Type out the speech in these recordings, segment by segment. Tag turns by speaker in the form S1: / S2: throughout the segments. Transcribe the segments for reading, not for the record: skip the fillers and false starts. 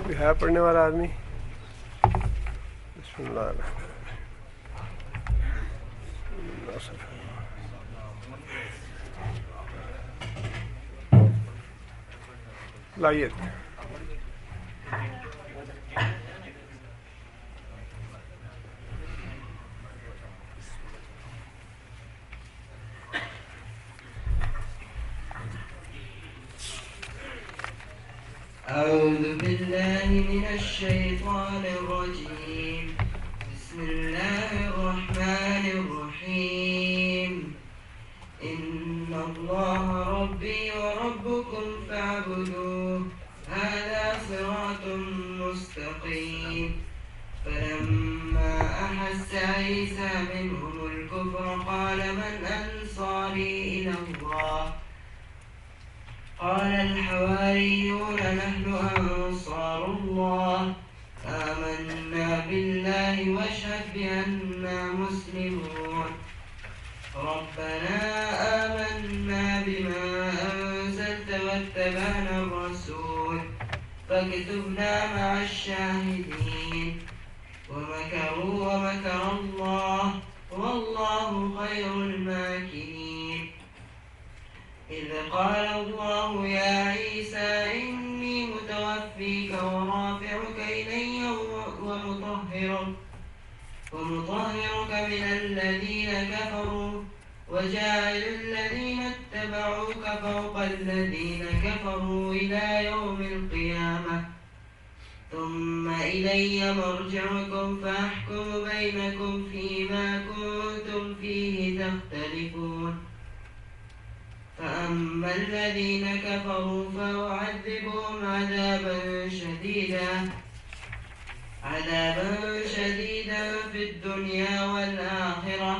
S1: کوئی ہے پڑھنے والا آدمی؟ بسم اللہ الرحمن لائیے.
S2: أعوذ بالله من الشيطان الرجيم. بسم الله الرحمن الرحيم. إن الله ربي وربكم فاعبدوه هذا صراط مستقيم. فلما أحس عيسى منهم الكفر قال من أنصاري إلى الله قال الحواريون نحن أنصار الله آمنا بالله واشهد بأننا مسلمون. ربنا آمنا بما أنزلت واتبعنا الرسول فاكتبنا مع الشاهدين. ومكروا ومكر الله والله خير الماكرين. إذ قال الله يا عيسى إني متوفيك ورافعك إلي ومطهرك من الذين كفروا وجاعل الذين اتبعوك فوق الذين كفروا إلى يوم القيامة ثم إلي مرجعكم فأحكم بينكم فيما كنتم فيه تختلفون. فأما الذين كفروا فأعذبهم عذابا شديدا في الدنيا والآخرة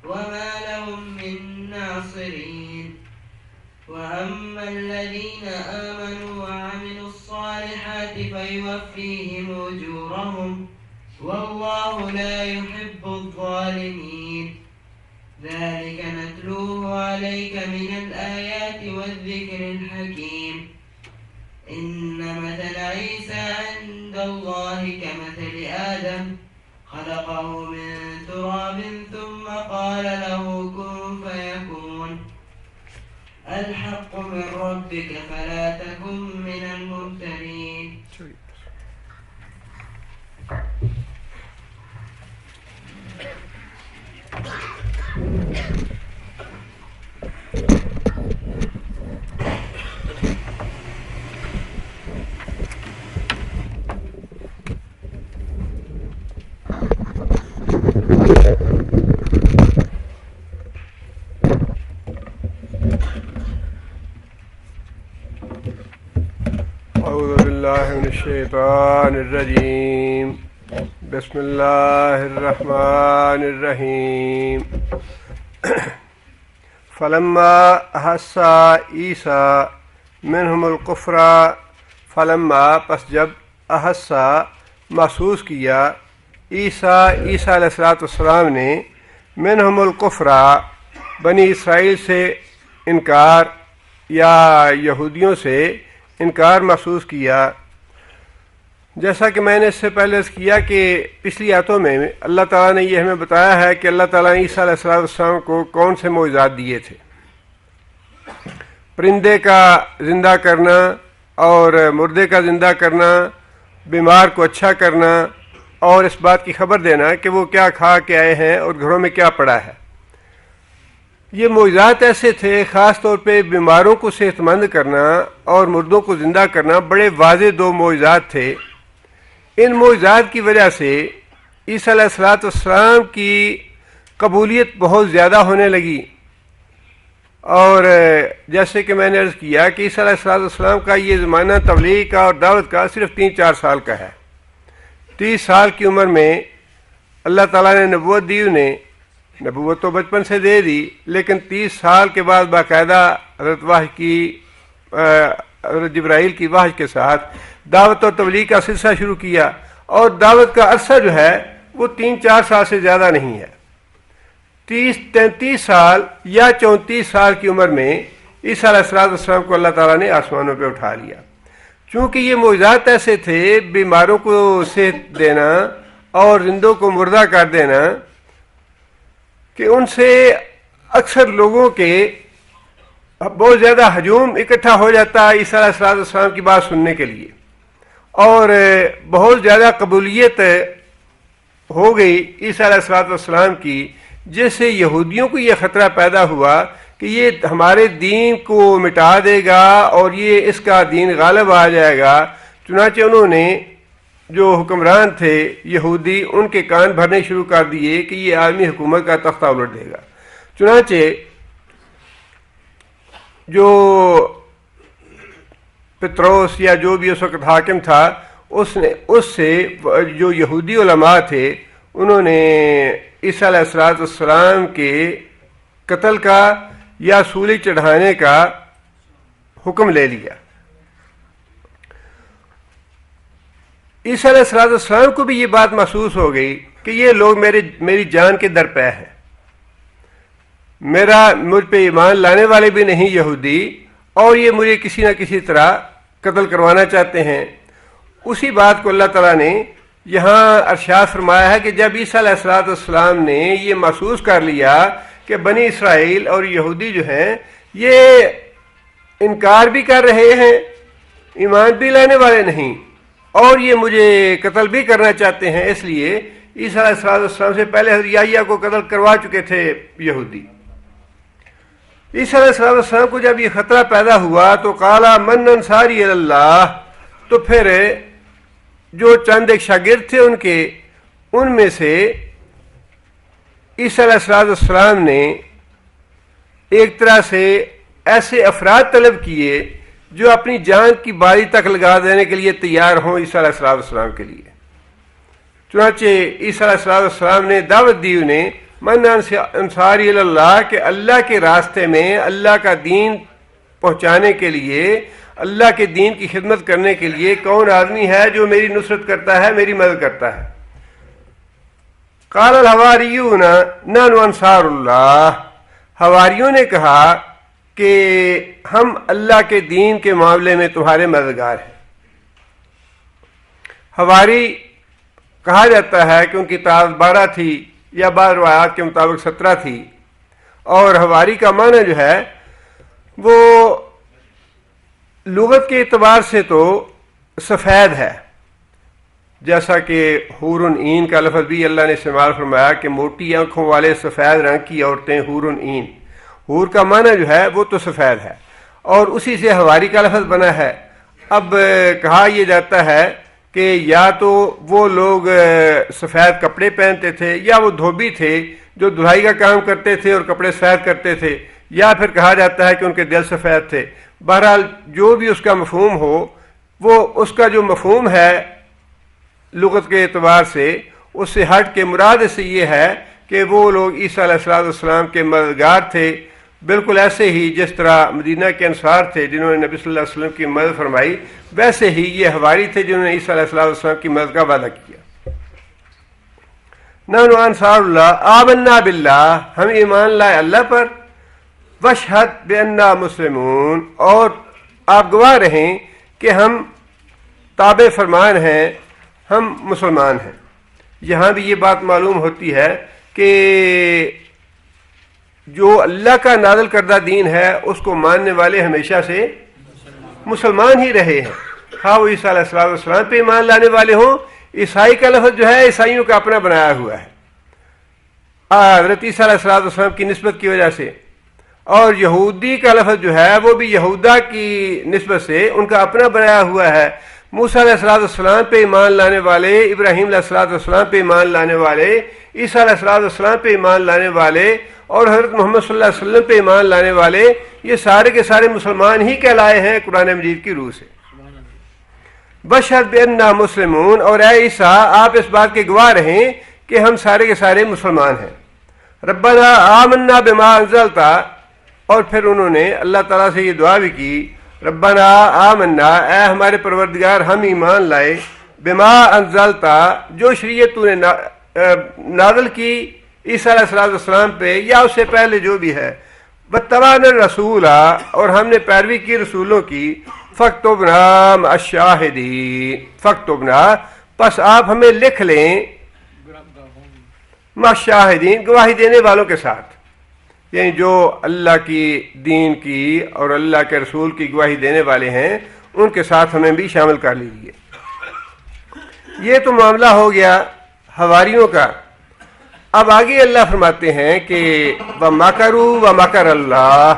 S2: وما لهم من ناصرين. وأما الذين آمنوا وعملوا الصالحات فيوفيهم أجورهم والله لا يحب الظالمين. ذلك نتلوه عليك من الآيات والذكر الحكيم. إن مثل عيسى عند الله كمثل آدم خلقه من تراب ثم قال له كن فيكون. الحق من ربك فلا تكن من الممترين.
S1: أعوذ بالله من الشيطان الرجيم. بسم الله الرحمن الرحيم. فلما أحس عيسى منهم الكفر فلما پس جب احس محسوس کیا عیسیٰ علیہ السلام نے منہم الکفر بنی اسرائیل سے انکار یا یہودیوں سے انکار محسوس کیا. جیسا کہ میں نے اس سے پہلے عرض کیا کہ پچھلی آیتوں میں اللہ تعالیٰ نے یہ ہمیں بتایا ہے کہ اللہ تعالیٰ نے عیسیٰ علیہ السلام کو کون سے معجزات دیے تھے. پرندے کا زندہ کرنا اور مردے کا زندہ کرنا، بیمار کو اچھا کرنا اور اس بات کی خبر دینا کہ وہ کیا کھا کے آئے ہیں اور گھروں میں کیا پڑا ہے. یہ معجزات ایسے تھے، خاص طور پہ بیماروں کو صحت مند کرنا اور مردوں کو زندہ کرنا بڑے واضح دو معجزات تھے. ان معجزات کی وجہ سے عیسیٰ علیہ السلام کی قبولیت بہت زیادہ ہونے لگی. اور جیسے کہ میں نے عرض کیا کہ عیسیٰ علیہ السلام کا یہ زمانہ تبلیغ کا اور دعوت کا صرف 3-4 سال کا ہے. 30 سال کی عمر میں اللہ تعالیٰ نے نبوت دی. انہیں نبوت تو بچپن سے دے دی، لیکن 30 سال کے بعد باقاعدہ حضرت جبرائیل کی وحی کے ساتھ دعوت اور تبلیغ کا سلسلہ شروع کیا. اور دعوت کا عرصہ جو ہے وہ 3-4 سال سے زیادہ نہیں ہے. 30-33 سال یا 34 سال کی عمر میں عیسیٰ علیہ السلام کو اللہ تعالیٰ نے آسمانوں پہ اٹھا لیا. چونکہ یہ معجزات ایسے تھے، بیماروں کو صحت دینا اور زندوں کو مردہ کر دینا، کہ ان سے اکثر لوگوں کے بہت زیادہ ہجوم اکٹھا ہو جاتا ہے عیسیٰ علیہ السلام کی بات سننے کے لیے، اور بہت زیادہ قبولیت ہو گئی عیسیٰ علیہ السلام کی، جس سے یہودیوں کو یہ خطرہ پیدا ہوا کہ یہ ہمارے دین کو مٹا دے گا اور یہ اس کا دین غالب آ جائے گا۔ چنانچہ انہوں نے جو حکمران تھے یہودی، ان کے کان بھرنے شروع کر دیے کہ یہ عالمی حکومت کا تختہ الٹ دے گا۔ چنانچہ جو پطرس یا جو بھی اس وقت حاکم تھا، اس سے جو یہودی علماء تھے، انہوں نے عیسیٰ علیہ السلام کے قتل کا یا سولی چڑھانے کا حکم لے لیا۔ عیسیٰ علیہ السلام کو بھی یہ بات محسوس ہو گئی کہ یہ لوگ میری جان کے در پہ ہیں، مجھ پہ ایمان لانے والے بھی نہیں یہودی، اور یہ مجھے کسی نہ کسی طرح قتل کروانا چاہتے ہیں۔ اسی بات کو اللہ تعالیٰ نے یہاں ارشاد فرمایا ہے کہ جب عیسیٰ علیہ السلام نے یہ محسوس کر لیا کہ بنی اسرائیل اور یہودی جو ہیں یہ انکار بھی کر رہے ہیں، ایمان بھی لانے والے نہیں، اور یہ مجھے قتل بھی کرنا چاہتے ہیں، اس لیے عیسیٰ علیہ السلام سے پہلے حضرت یحییٰ کو قتل کروا چکے تھے یہودی۔ عیسیٰ علیہ السلام کو جب یہ خطرہ پیدا ہوا تو قال من انصاری الی اللہ، تو پھر جو چند ایک شاگرد تھے ان میں سے عیسیٰ علیہ السلام نے ایک طرح سے ایسے افراد طلب کیے جو اپنی جان کی باری تک لگا دینے کے لیے تیار ہوں عیسیٰ علیہ السلام کے لیے۔ چنانچہ عیسیٰ علیہ السلام نے دعوت دی انہیں، من انصاری الی اللہ، کہ اللہ کے راستے میں اللہ کا دین پہنچانے کے لیے، اللہ کے دین کی خدمت کرنے کے لیے کون آدمی ہے جو میری نصرت کرتا ہے، میری مدد کرتا ہے؟ قال الحواریون نحن انصار اللہ، حواریوں نے کہا کہ ہم اللہ کے دین کے معاملے میں تمہارے مددگار ہیں۔ حواری کہا جاتا ہے کہ ان کی تعداد 12 تھی، یا بعض روایات کے مطابق 17 تھی، اور حواری کا معنی جو ہے وہ لغت کے اعتبار سے تو سفید ہے، جیسا کہ حور عین کا لفظ بھی اللہ نے استعمال فرمایا کہ موٹی آنکھوں والے سفید رنگ کی عورتیں حور عین، حور کا معنی جو ہے وہ تو سفید ہے، اور اسی سے حواری کا لفظ بنا ہے۔ اب کہا یہ جاتا ہے کہ یا تو وہ لوگ سفید کپڑے پہنتے تھے، یا وہ دھوبی تھے جو دھلائی کا کام کرتے تھے اور کپڑے سفید کرتے تھے، یا پھر کہا جاتا ہے کہ ان کے دل سفید تھے۔ بہرحال جو بھی اس کا مفہوم ہو، وہ اس کا جو مفہوم ہے لغت کے اعتبار سے، اس سے ہٹ کے مراد سے یہ ہے کہ وہ لوگ عیسیٰ علیہ السلام کے مددگار تھے، بالکل ایسے ہی جس طرح مدینہ کے انصار تھے جنہوں نے نبی صلی اللہ علیہ وسلم کی مدد فرمائی، ویسے ہی یہ حواری تھے جنہوں نے عیسیٰ علیہ السلام کی مدد کا وعدہ کیا۔ نحن انصار اللہ آمنا باللہ، ہم ایمان لائے اللہ پر، واشہد بأننا مسلمون، اور آپ گواہ رہیں کہ ہم تابع فرمان ہیں، ہم مسلمان ہیں۔ یہاں بھی یہ بات معلوم ہوتی ہے کہ جو اللہ کا نازل کردہ دین ہے اس کو ماننے والے ہمیشہ سے مسلمان ہی رہے ہیں، ہاں وہ عیسیٰ علیہ السلام پہ ایمان لانے والے ہوں۔ عیسائی کا لفظ جو ہے عیسائیوں کا اپنا بنایا ہوا ہے حضرت عیسیٰ علیہ السلام کی نسبت کی وجہ سے، اور یہودی کا لفظ جو ہے وہ بھی یہودا کی نسبت سے ان کا اپنا بنایا ہوا ہے۔ موسیٰ علیہ السلام پہ ایمان لانے والے، ابراہیم علیہ السلام پہ ایمان لانے والے، عیسیٰ علیہ السلام پہ ایمان لانے والے، اور حضرت محمد صلی اللہ علیہ وسلم پہ ایمان لانے والے، یہ سارے کے سارے مسلمان ہی کہلائے ہیں قرآن مجید کی روح سے۔ بشہد بأننا مسلمون، اور اے عیسیٰ آپ اس بات کے گواہ رہیں کہ ہم سارے کے سارے مسلمان ہیں۔ ربنا آمنا بما انزلت، اور پھر انہوں نے اللہ تعالیٰ سے یہ دعا بھی کی، ربنا آمنا، اے ہمارے پروردگار ہم ایمان لائے، بما انزلت، جو شریعت تو نے نازل کی عیسیٰ علیہ السلام پہ یا اس سے پہلے جو بھی ہے، واتبعنا الرسول، اور ہم نے پیروی کی رسولوں کی، فاکتبنا مع الشاہدین، فاکتبنا پس آپ ہمیں لکھ لیں مع الشاہدین گواہی دینے والوں کے ساتھ، یعنی جو اللہ کی دین کی اور اللہ کے رسول کی گواہی دینے والے ہیں ان کے ساتھ ہمیں بھی شامل کر لیجیے۔ یہ تو معاملہ ہو گیا حواریوں کا۔ اب آگے اللہ فرماتے ہیں کہ وَمَكَرُوا وَمَكَرَ اللَّهُ،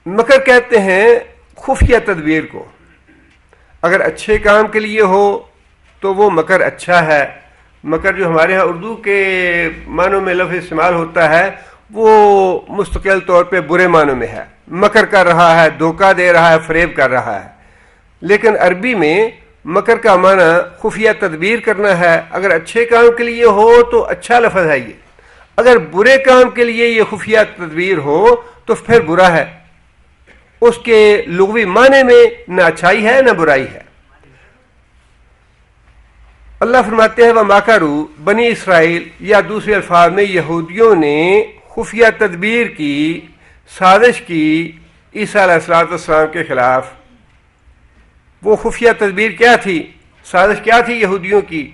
S1: مکر کہتے ہیں خفیہ تدبیر کو، اگر اچھے کام کے لیے ہو تو وہ مکر اچھا ہے۔ مکر جو ہمارے ہاں اردو کے معنوں میں لفظ استعمال ہوتا ہے وہ مستقل طور پہ برے معنوں میں ہے، مکر کر رہا ہے، دھوکہ دے رہا ہے، فریب کر رہا ہے، لیکن عربی میں مکر کا معنی خفیہ تدبیر کرنا ہے۔ اگر اچھے کام کے لیے ہو تو اچھا لفظ ہے یہ، اگر برے کام کے لیے یہ خفیہ تدبیر ہو تو پھر برا ہے، اس کے لغوی معنی میں نہ اچھائی ہے نہ برائی ہے۔ اللہ فرماتے ہیں وَمَكَرُوا، بنی اسرائیل یا دوسرے الفاظ میں یہودیوں نے خفیہ تدبیر کی، سازش کی عیسیٰ علیہ السلام کے خلاف۔ وہ خفیہ تدبیر کیا تھی، سازش کیا تھی یہودیوں کی؟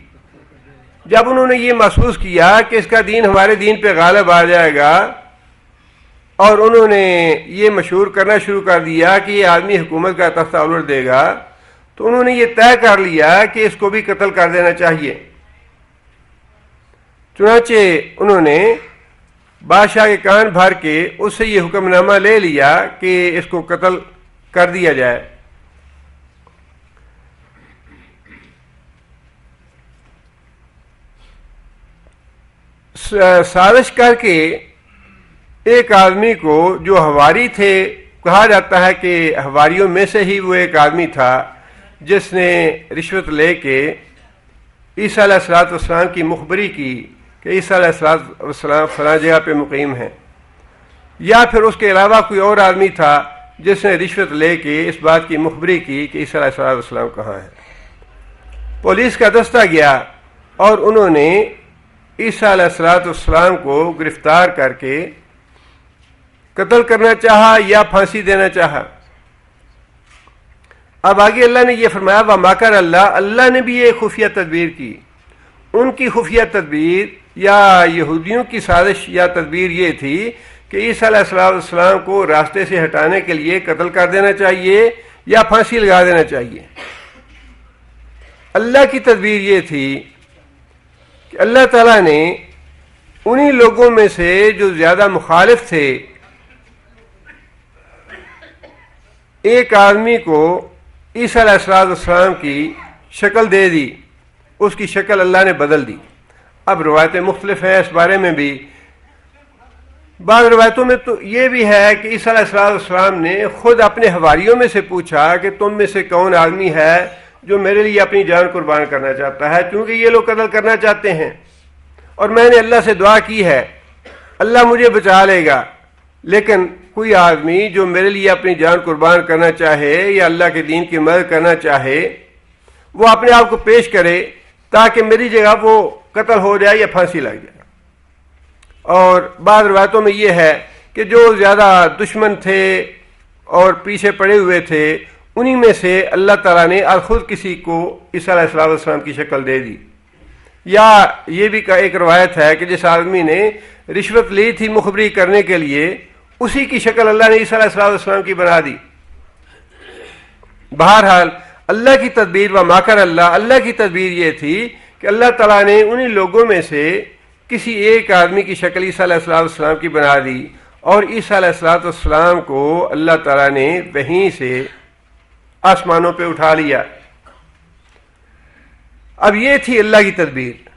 S1: جب انہوں نے یہ محسوس کیا کہ اس کا دین ہمارے دین پہ غالب آ جائے گا، اور انہوں نے یہ مشہور کرنا شروع کر دیا کہ یہ آدمی حکومت کا تختہ الٹ دے گا، تو انہوں نے یہ طے کر لیا کہ اس کو بھی قتل کر دینا چاہیے۔ چنانچہ انہوں نے بادشاہ کے کان بھر کے اس سے یہ حکم نامہ لے لیا کہ اس کو قتل کر دیا جائے۔ سازش کر کے ایک آدمی کو جو حواری تھے، کہا جاتا ہے کہ حواریوں میں سے ہی وہ ایک آدمی تھا جس نے رشوت لے کے عیسیٰ علیہ السلام کی مخبری کی کہ عیسیٰ علیہ السلام فلاں جگہ پہ مقیم ہیں، یا پھر اس کے علاوہ کوئی اور آدمی تھا جس نے رشوت لے کے اس بات کی مخبری کی کہ عیسیٰ علیہ السلام کہاں ہیں۔ پولیس کا دستہ گیا اور انہوں نے عیسیٰ علیہ السلام کو گرفتار کر کے قتل کرنا چاہا یا پھانسی دینا چاہا۔ اب آگے اللہ نے یہ فرمایا وَمَكَرَ اللَّهُ، اللہ نے بھی یہ خفیہ تدبیر کی۔ ان کی خفیہ تدبیر یا یہودیوں کی سازش یا تدبیر یہ تھی کہ عیسیٰ علیہ السلام کو راستے سے ہٹانے کے لیے قتل کر دینا چاہیے یا پھانسی لگا دینا چاہیے۔ اللہ کی تدبیر یہ تھی کہ اللہ تعالیٰ نے انہی لوگوں میں سے جو زیادہ مخالف تھے ایک آدمی کو عیسیٰ علیہ السلام کی شکل دے دی، اس کی شکل اللہ نے بدل دی۔ اب روایتیں مختلف ہیں اس بارے میں بھی۔ بعض روایتوں میں تو یہ بھی ہے کہ عیسیٰ علیہ السلام نے خود اپنے حواریوں میں سے پوچھا کہ تم میں سے کون آدمی ہے جو میرے لیے اپنی جان قربان کرنا چاہتا ہے، کیونکہ یہ لوگ قتل کرنا چاہتے ہیں اور میں نے اللہ سے دعا کی ہے اللہ مجھے بچا لے گا، لیکن کوئی آدمی جو میرے لیے اپنی جان قربان کرنا چاہے یا اللہ کے دین کی مدد کرنا چاہے وہ اپنے آپ کو پیش کرے تاکہ میری جگہ وہ قتل ہو جائے یا پھانسی لگ جائے۔ اور بعض روایتوں میں یہ ہے کہ جو زیادہ دشمن تھے اور پیچھے پڑے ہوئے تھے انہی میں سے اللہ تعالیٰ نے خود کسی کو عیسیٰ علیہ السلام کی شکل دے دی۔ یا یہ بھی ایک روایت ہے کہ جس آدمی نے رشوت لی تھی مخبری کرنے کے لیے اسی کی شکل اللہ نے عیسیٰ علیہ السلام کی بنا دی۔ بہرحال اللہ کی تدبیر وَمَكَرَ اللَّهُ، اللہ کی تدبیر یہ تھی کہ اللہ تعالیٰ نے انہی لوگوں میں سے کسی ایک آدمی کی شکل عیسیٰ علیہ السلام کی بنا دی اور عیسیٰ علیہ السلام کو اللہ تعالیٰ نے وہیں سے آسمانوں پہ اٹھا لیا۔ اب یہ تھی اللہ کی تدبیر۔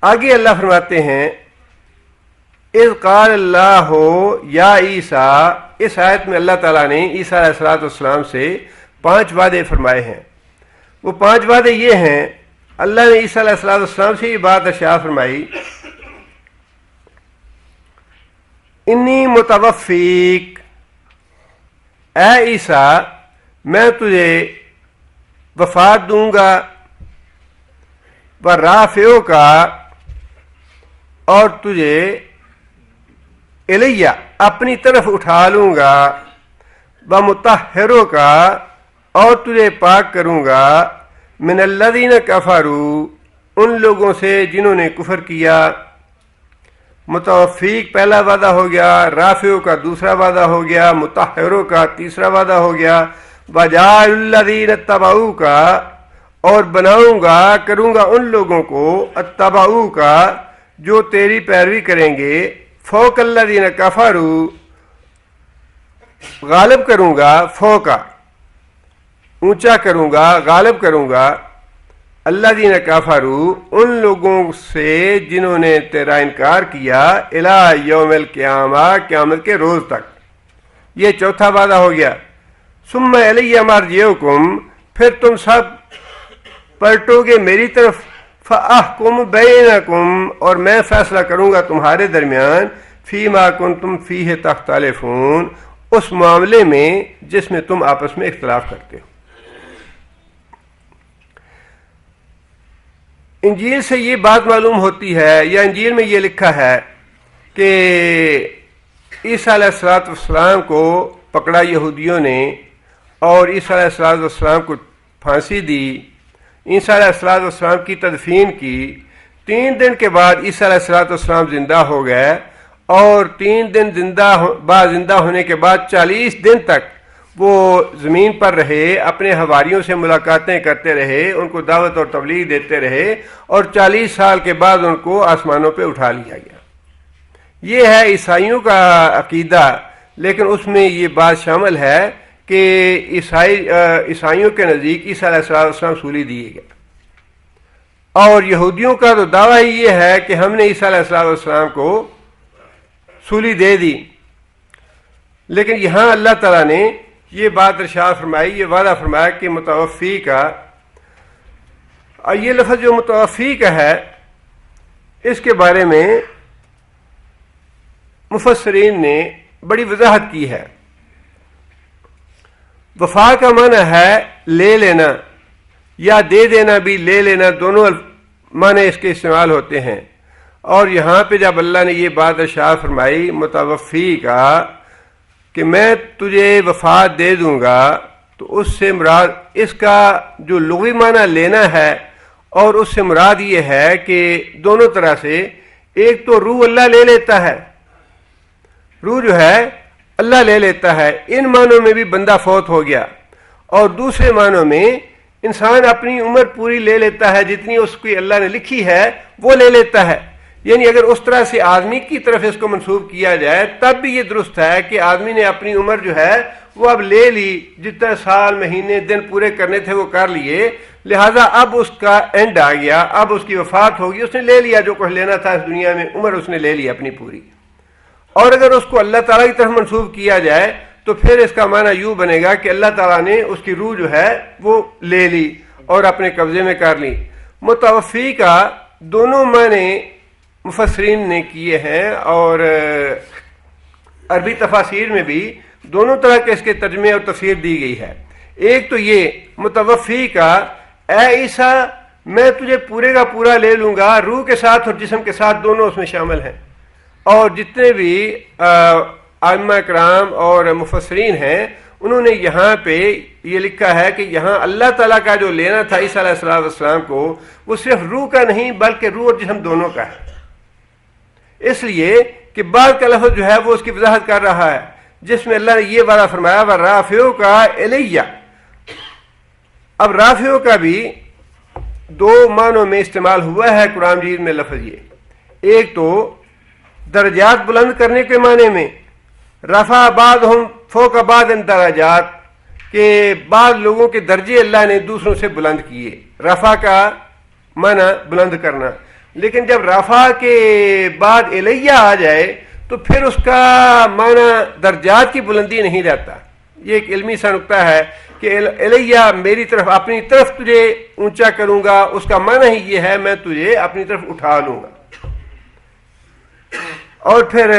S1: آگے اللہ فرماتے ہیں اذ قال اللہ یا عیسیٰ، اس آیت میں اللہ تعالیٰ نے عیسیٰ علیہ السلام سے 5 وعدے فرمائے ہیں۔ وہ 5 وعدے یہ ہیں، اللہ نے عیسیٰ علیہ السلام سے یہ بات ارشاد فرمائی انی متوفیک، اے عیسیٰ میں تجھے وفات دوں گا، ورافعو کا، اور تجھے الیہ اپنی طرف اٹھا لوں گا، ومطہرک اور تجھے پاک کروں گا من الذین کفروا ان لوگوں سے جنہوں نے کفر کیا. متوفیق پہلا وعدہ ہو گیا، رافع کا دوسرا وعدہ ہو گیا، مطہروں کا تیسرا وعدہ ہو گیا. وجعل الذین اتبعوک اور بناؤں گا کروں گا ان لوگوں کو اتبعوک جو تیری پیروی کریں گے، فوق الذین کفروا غالب کروں گا، فوقا اونچا کروں گا، غالب کروں گا، الذین کفروا ان لوگوں سے جنہوں نے تیرا انکار کیا، الی یوم القیامہ قیامت کے روز تک. یہ چوتھا وعدہ ہو گیا. ثم الی مرجعکم پھر تم سب پلٹو گے میری طرف، فاحکم بینکم اور میں فیصلہ کروں گا تمہارے درمیان، فیما کنتم فیہ تختلفون اس معاملے میں جس میں تم آپس میں اختلاف کرتے ہو. انجیل سے یہ بات معلوم ہوتی ہے، یا انجیل میں یہ لکھا ہے کہ عیسیٰ علیہ السلام کو پکڑا یہودیوں نے اور عیسیٰ علیہ السلام کو پھانسی دی. عیسیٰ علیہ السلام کی تدفین کی. 3 دن کے بعد عیسیٰ علیہ السلام زندہ ہو گئے اور 3 دن زندہ ہونے کے بعد 40 دن تک وہ زمین پر رہے، اپنے حواریوں سے ملاقاتیں کرتے رہے، ان کو دعوت اور تبلیغ دیتے رہے، اور 40 سال کے بعد ان کو آسمانوں پہ اٹھا لیا گیا. یہ ہے عیسائیوں کا عقیدہ، لیکن اس میں یہ بات شامل ہے کہ عیسائیوں کے نزدیک عیسیٰ علیہ السلام سولی دیے گئے، اور یہودیوں کا تو دعویٰ ہی یہ ہے کہ ہم نے عیسیٰ علیہ السلام کو سولی دے دی. لیکن یہاں اللہ تعالیٰ نے یہ بات ارشاد فرمائی، یہ وعدہ فرمایا کہ متوفی کا، اور یہ لفظ جو متوفی کا ہے اس کے بارے میں مفسرین نے بڑی وضاحت کی ہے. وفا کا معنی ہے لے لینا، یا دے دینا بھی، لے لینا، دونوں معنی اس کے استعمال ہوتے ہیں. اور یہاں پہ جب اللہ نے یہ بات ارشاد فرمائی متوفی کا کہ میں تجھے وفات دے دوں گا، تو اس سے مراد اس کا جو لغوی معنی لینا ہے، اور اس سے مراد یہ ہے کہ دونوں طرح سے، ایک تو روح اللہ لے لیتا ہے، روح جو ہے اللہ لے لیتا ہے، ان معنوں میں بھی بندہ فوت ہو گیا، اور دوسرے معنوں میں انسان اپنی عمر پوری لے لیتا ہے، جتنی اس کی اللہ نے لکھی ہے وہ لے لیتا ہے. یعنی اگر اس طرح سے آدمی کی طرف اس کو منسوب کیا جائے تب بھی یہ درست ہے کہ آدمی نے اپنی عمر جو ہے وہ اب لے لی، جتنے سال مہینے دن پورے کرنے تھے وہ کر لیے، لہذا اب اس کا اینڈ آ گیا، اب اس کی وفات ہوگی، اس نے لے لیا جو کچھ لینا تھا اس دنیا میں، عمر اس نے لے لی اپنی پوری. اور اگر اس کو اللہ تعالیٰ کی طرف منسوب کیا جائے تو پھر اس کا معنی یوں بنے گا کہ اللہ تعالیٰ نے اس کی روح جو ہے وہ لے لی اور اپنے قبضے میں کر لی. متوفی کا دونوں معنی مفسرین نے کیے ہیں، اور عربی تفاسیر میں بھی دونوں طرح کے اس کے ترجمے اور تفسیر دی گئی ہے. ایک تو یہ متوفی کا، اے عیسیٰ میں تجھے پورے کا پورا لے لوں گا، روح کے ساتھ اور جسم کے ساتھ دونوں اس میں شامل ہیں. اور جتنے بھی ائمہ کرام اور مفسرین ہیں انہوں نے یہاں پہ یہ لکھا ہے کہ یہاں اللہ تعالیٰ کا جو لینا تھا عیسیٰ علیہ السلام کو، وہ صرف روح کا نہیں بلکہ روح اور جسم دونوں کا ہے. اس لیے کہ بعد کا لفظ جو ہے وہ اس کی وضاحت کر رہا ہے، جس میں اللہ نے یہ وعدہ فرمایا وَرَافِعُ کا الیہ. اب رافع کا بھی 2 معنوں میں استعمال ہوا ہے قرآن مجید میں لفظ. یہ ایک تو درجات بلند کرنے کے معنی میں، رفع بعضهم فوق بعض درجات، کہ بعض لوگوں کے درجے اللہ نے دوسروں سے بلند کیے. رفع کا معنی بلند کرنا، لیکن جب رفع کے بعد الیہ آ جائے تو پھر اس کا معنی درجات کی بلندی نہیں رہتا. یہ ایک علمی سا نقطہ ہے کہ الیہ میری طرف، اپنی طرف تجھے اونچا کروں گا، اس کا معنی ہی یہ ہے میں تجھے اپنی طرف اٹھا لوں گا. اور پھر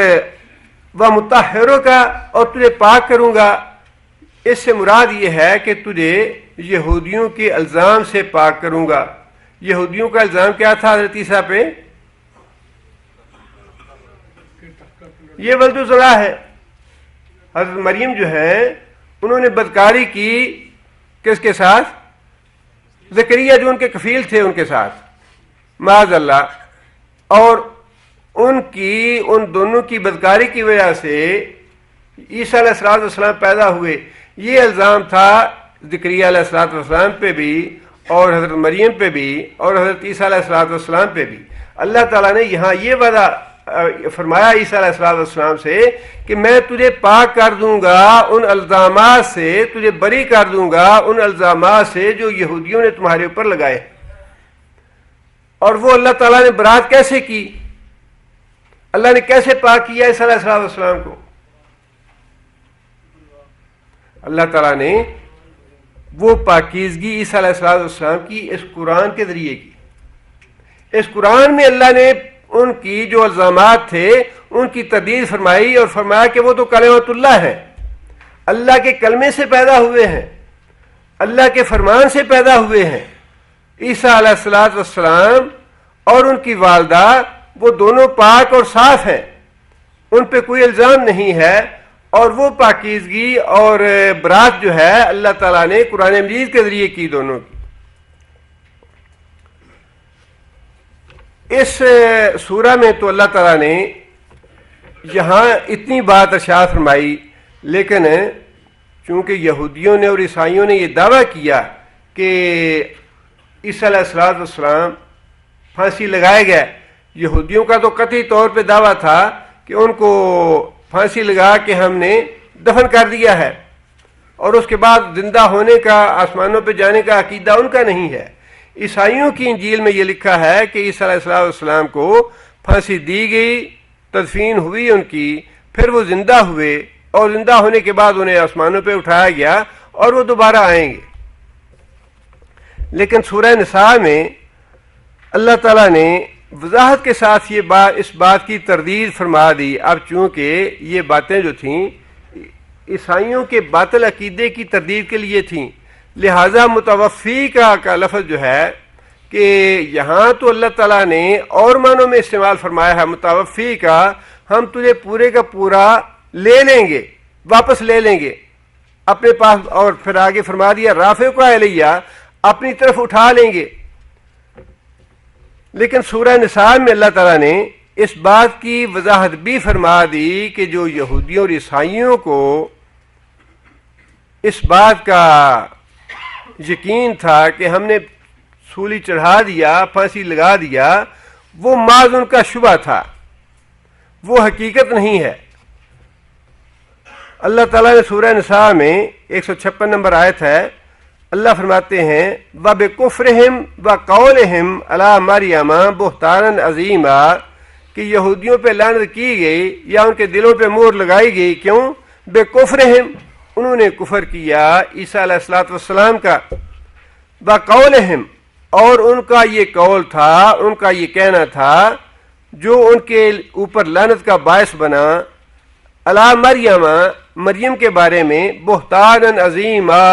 S1: وَمُطَہِّرُکَ کا، اور تجھے پاک کروں گا، اس سے مراد یہ ہے کہ تجھے یہودیوں کے الزام سے پاک کروں گا. یہودیوں کا الزام کیا تھا حضرت عیسیٰ پہ؟ یہ ولد الزنا ہے. حضرت مریم جو ہے انہوں نے بدکاری کی کس کے ساتھ؟ زکریا جو ان کے کفیل تھے ان کے ساتھ، معاذ اللہ. اور ان دونوں کی بدکاری کی وجہ سے عیسیٰ علیہ السلام پیدا ہوئے. یہ الزام تھا زکریا علیہ السلام پہ بھی اور حضرت مریم پہ بھی اور حضرت عیسیٰ علیہ السلام پہ بھی. اللہ تعالیٰ نے یہاں یہ وعدہ فرمایا عیسیٰ علیہ السلام سے کہ میں تجھے پاک کر دوں گا ان الزامات سے، تجھے بری کر دوں گا ان الزامات سے جو یہودیوں نے تمہارے اوپر لگائے. اور وہ اللہ تعالیٰ نے برات کیسے کی؟ اللہ نے کیسے پاک کیا عیسیٰ علیہ السلام کو؟ اللہ تعالیٰ نے وہ پاکیزگی عیسیٰ علیہ السلام کی اس قرآن کے ذریعے کی. اس قرآن میں اللہ نے ان کی جو الزامات تھے ان کی تردید فرمائی اور فرمایا کہ وہ تو کلمۃ اللہ ہے، اللہ کے کلمے سے پیدا ہوئے ہیں، اللہ کے فرمان سے پیدا ہوئے ہیں. عیسیٰ علیہ السلام اور ان کی والدہ وہ دونوں پاک اور صاف ہیں، ان پہ کوئی الزام نہیں ہے. اور وہ پاکیزگی اور برات جو ہے اللہ تعالیٰ نے قرآن مجید کے ذریعے کی دونوں کی. اس سورہ میں تو اللہ تعالیٰ نے یہاں اتنی بات ارشاد فرمائی، لیکن چونکہ یہودیوں نے اور عیسائیوں نے یہ دعویٰ کیا کہ عیسیٰ علیہ السلام پھانسی لگائے گئے. یہودیوں کا تو قطعی طور پہ دعویٰ تھا کہ ان کو پھانسی لگا کے ہم نے دفن کر دیا ہے، اور اس کے بعد زندہ ہونے کا، آسمانوں پہ جانے کا عقیدہ ان کا نہیں ہے. عیسائیوں کی انجیل میں یہ لکھا ہے کہ عیسیٰ علیہ السلام کو پھانسی دی گئی، تدفین ہوئی ان کی، پھر وہ زندہ ہوئے اور زندہ ہونے کے بعد انہیں آسمانوں پہ اٹھایا گیا اور وہ دوبارہ آئیں گے. لیکن سورہ نساء میں اللہ تعالیٰ نے وضاحت کے ساتھ اس بات کی تردید فرما دی. اب چونکہ یہ باتیں جو تھیں عیسائیوں کے باطل عقیدے کی تردید کے لیے تھیں، لہذا متوفی کا لفظ جو ہے کہ یہاں تو اللہ تعالیٰ نے اور معنوں میں استعمال فرمایا ہے متوفی کا، ہم تجھے پورے کا پورا لے لیں گے، واپس لے لیں گے اپنے پاس. اور پھر آگے فرما دیا رافع کو الیہ، اپنی طرف اٹھا لیں گے. لیکن سورہ نساء میں اللہ تعالیٰ نے اس بات کی وضاحت بھی فرما دی کہ جو یہودیوں اور عیسائیوں کو اس بات کا یقین تھا کہ ہم نے سولی چڑھا دیا، پھانسی لگا دیا، وہ محض ان کا شبہ تھا، وہ حقیقت نہیں ہے. اللہ تعالیٰ نے سورہ نساء میں 156 نمبر آیت ہے، اللہ فرماتے ہیں وَبِكُفْرِهِمْ وَقَوْلِهِمْ عَلَى مَرْيَمَ بُهْتَانًا عَظِيمًا کہ یہودیوں پہ لعنت کی گئی یا ان کے دلوں پہ مہر لگائی گئی. کیوں؟ بِكُفْرِهِمْ، انہوں نے کفر کیا عیسیٰ علیہ السلام کا. وَقَوْلِهِمْ، اور ان کا یہ قول تھا، ان کا یہ کہنا تھا جو ان کے اوپر لعنت کا باعث بنا، علی مریم، مریم کے بارے میں، بہتان عظیما،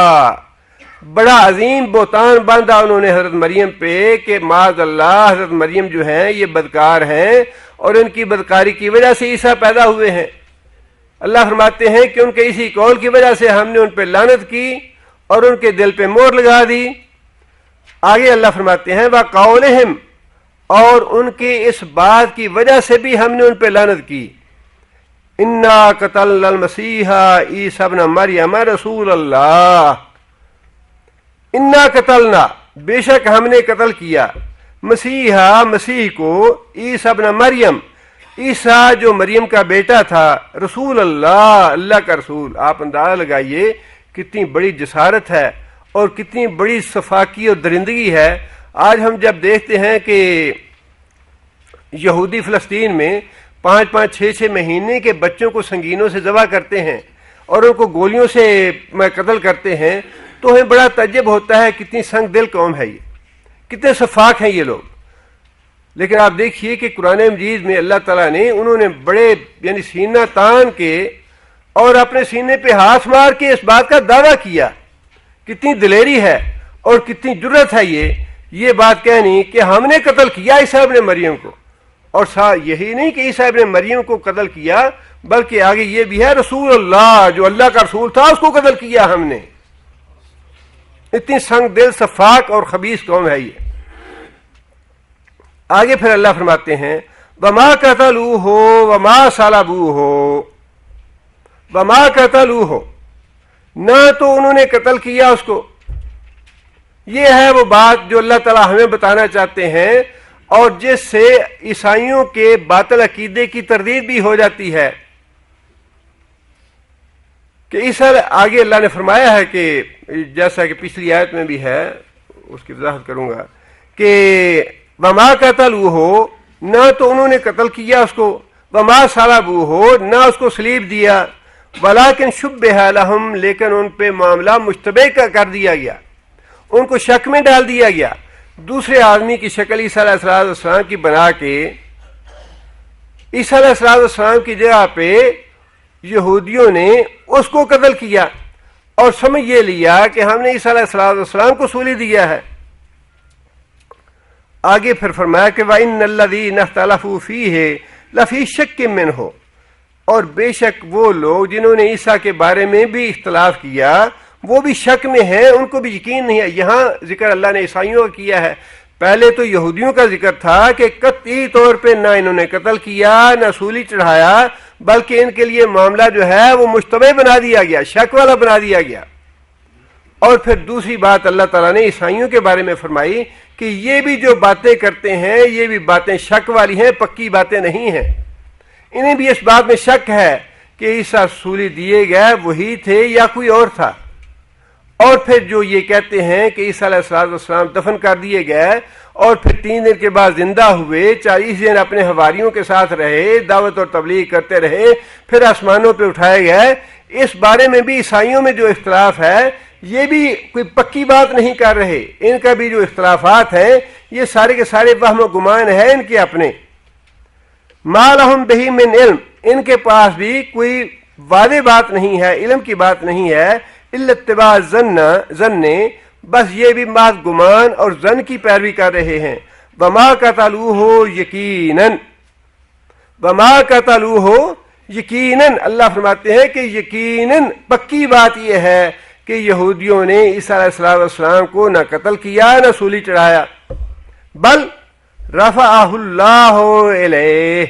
S1: بڑا عظیم بہتان باندھا انہوں نے حضرت مریم پہ کہ معاذ اللہ حضرت مریم جو ہیں یہ بدکار ہیں اور ان کی بدکاری کی وجہ سے عیسیٰ پیدا ہوئے ہیں. اللہ فرماتے ہیں کہ ان کے اسی قول کی وجہ سے ہم نے ان پہ لعنت کی اور ان کے دل پہ مہر لگا دی. آگے اللہ فرماتے ہیں وَقَوْلِهِمْ، اور ان کے اس بات کی وجہ سے بھی ہم نے ان پہ لعنت کی. اِنَّا قَتَلْنَا الْمَسِيحَ عِيسَىٰ ابْنَ مَرْيَمَ رَسُولَ اللَّهِ، اِنَّا قَتَلْنَا، بے شک ہم نے قتل کیا، مسیحا، مسیح کو، عیسیٰ ابن مریم، عیسیٰ جو مریم کا بیٹا تھا، رسول اللہ، اللہ کا رسول. آپ اندازہ لگائیے کتنی بڑی جسارت ہے اور کتنی بڑی صفاکی اور درندگی ہے. آج ہم جب دیکھتے ہیں کہ یہودی فلسطین میں 5-5 6-6 مہینے کے بچوں کو سنگینوں سے ذبح کرتے ہیں اور ان کو گولیوں سے قتل کرتے ہیں، تو ہمیں بڑا تعجب ہوتا ہے کتنی سنگ دل قوم ہے یہ، کتنے شفاق ہیں یہ لوگ. لیکن آپ دیکھیے کہ قرآن مجید میں اللہ تعالیٰ نے انہوں نے بڑے یعنی سینہ تان کے اور اپنے سینے پہ ہاتھ مار کے اس بات کا دعویٰ کیا. کتنی دلیری ہے اور کتنی جرت ہے یہ بات کہنی کہ ہم نے قتل کیا عیسیٰ ابن مریم کو. اور یہی نہیں کہ عیسیٰ ابن مریم کو قتل کیا بلکہ آگے یہ بھی ہے رسول اللہ جو اللہ کا رسول تھا اس کو قتل کیا ہم نے. اتنی سنگ دل سفاک اور خبیث قوم ہے یہ. آگے پھر اللہ فرماتے ہیں وما قتلوہ وما صلبوہ، وما قتلوہ، نہ تو انہوں نے قتل کیا اس کو. یہ ہے وہ بات جو اللہ تعالی ہمیں بتانا چاہتے ہیں اور جس سے عیسائیوں کے باطل عقیدے کی تردید بھی ہو جاتی ہے کہ آگے اللہ نے فرمایا ہے کہ جیسا کہ پچھلی آیت میں بھی ہے، اس کی وضاحت کروں گا کہ وما قتلوہ، نہ تو انہوں نے قتل کیا اس کو، وما صلبوہ، نہ اس کو صلیب دیا، ولکن شبہ لہم، لیکن ان پہ معاملہ مشتبہ کر دیا گیا، ان کو شک میں ڈال دیا گیا. دوسرے آدمی کی شکل عیسیٰ علیہ السلام کی بنا کے عیسیٰ علیہ السلام کی جگہ پہ یہودیوں نے اس کو قتل کیا اور سمجھ یہ لیا کہ ہم نے عیسیٰ علیہ السلام کو سولی دیا ہے. آگے پھر فرمایا کہ وَإِنَّ الَّذِينَ اخْتَلَفُوا فِيهِ لَفِي شَكٍّ مِّنْهُ، اور بے شک وہ لوگ جنہوں نے عیسیٰ کے بارے میں بھی اختلاف کیا وہ بھی شک میں ہیں، ان کو بھی یقین نہیں ہے. یہاں ذکر اللہ نے عیسائیوں کا کیا ہے. پہلے تو یہودیوں کا ذکر تھا کہ قطعی طور پہ نہ انہوں نے قتل کیا نہ سولی چڑھایا، بلکہ ان کے لیے معاملہ جو ہے وہ مشتبہ بنا دیا گیا، شک والا بنا دیا گیا. اور پھر دوسری بات اللہ تعالیٰ نے عیسائیوں کے بارے میں فرمائی کہ یہ بھی جو باتیں کرتے ہیں یہ بھی باتیں شک والی ہیں، پکی باتیں نہیں ہیں. انہیں بھی اس بات میں شک ہے کہ عیسیٰ سولی دیے گئے وہی تھے یا کوئی اور تھا. اور پھر جو یہ کہتے ہیں کہ عیسیٰ علیہ السلام دفن کر دیے گئے اور پھر 3 دن کے بعد زندہ ہوئے، 40 دن اپنے حواریوں کے ساتھ رہے، دعوت اور تبلیغ کرتے رہے، پھر آسمانوں پہ اٹھائے گئے، اس بارے میں بھی عیسائیوں میں جو اختلاف ہے یہ بھی کوئی پکی بات نہیں کر رہے. ان کا بھی جو اختلافات ہیں یہ سارے کے سارے وہم و گمان ہے ان کے اپنے. ما لہم بہ من علم، ان کے پاس بھی کوئی واضح بات نہیں ہے، علم کی بات نہیں ہے، الا اتباع ظن، بس یہ بھی محض گمان اور ظن کی پیروی کر رہے ہیں. وما قتلوہ یقیناً، وما قتلوہ یقیناً، اللہ فرماتے ہیں کہ یقیناً پکی بات یہ ہے کہ یہودیوں نے عیسیٰ علیہ السلام کو نہ قتل کیا نہ سولی چڑھایا، بل رفعہ اللہ الیہ،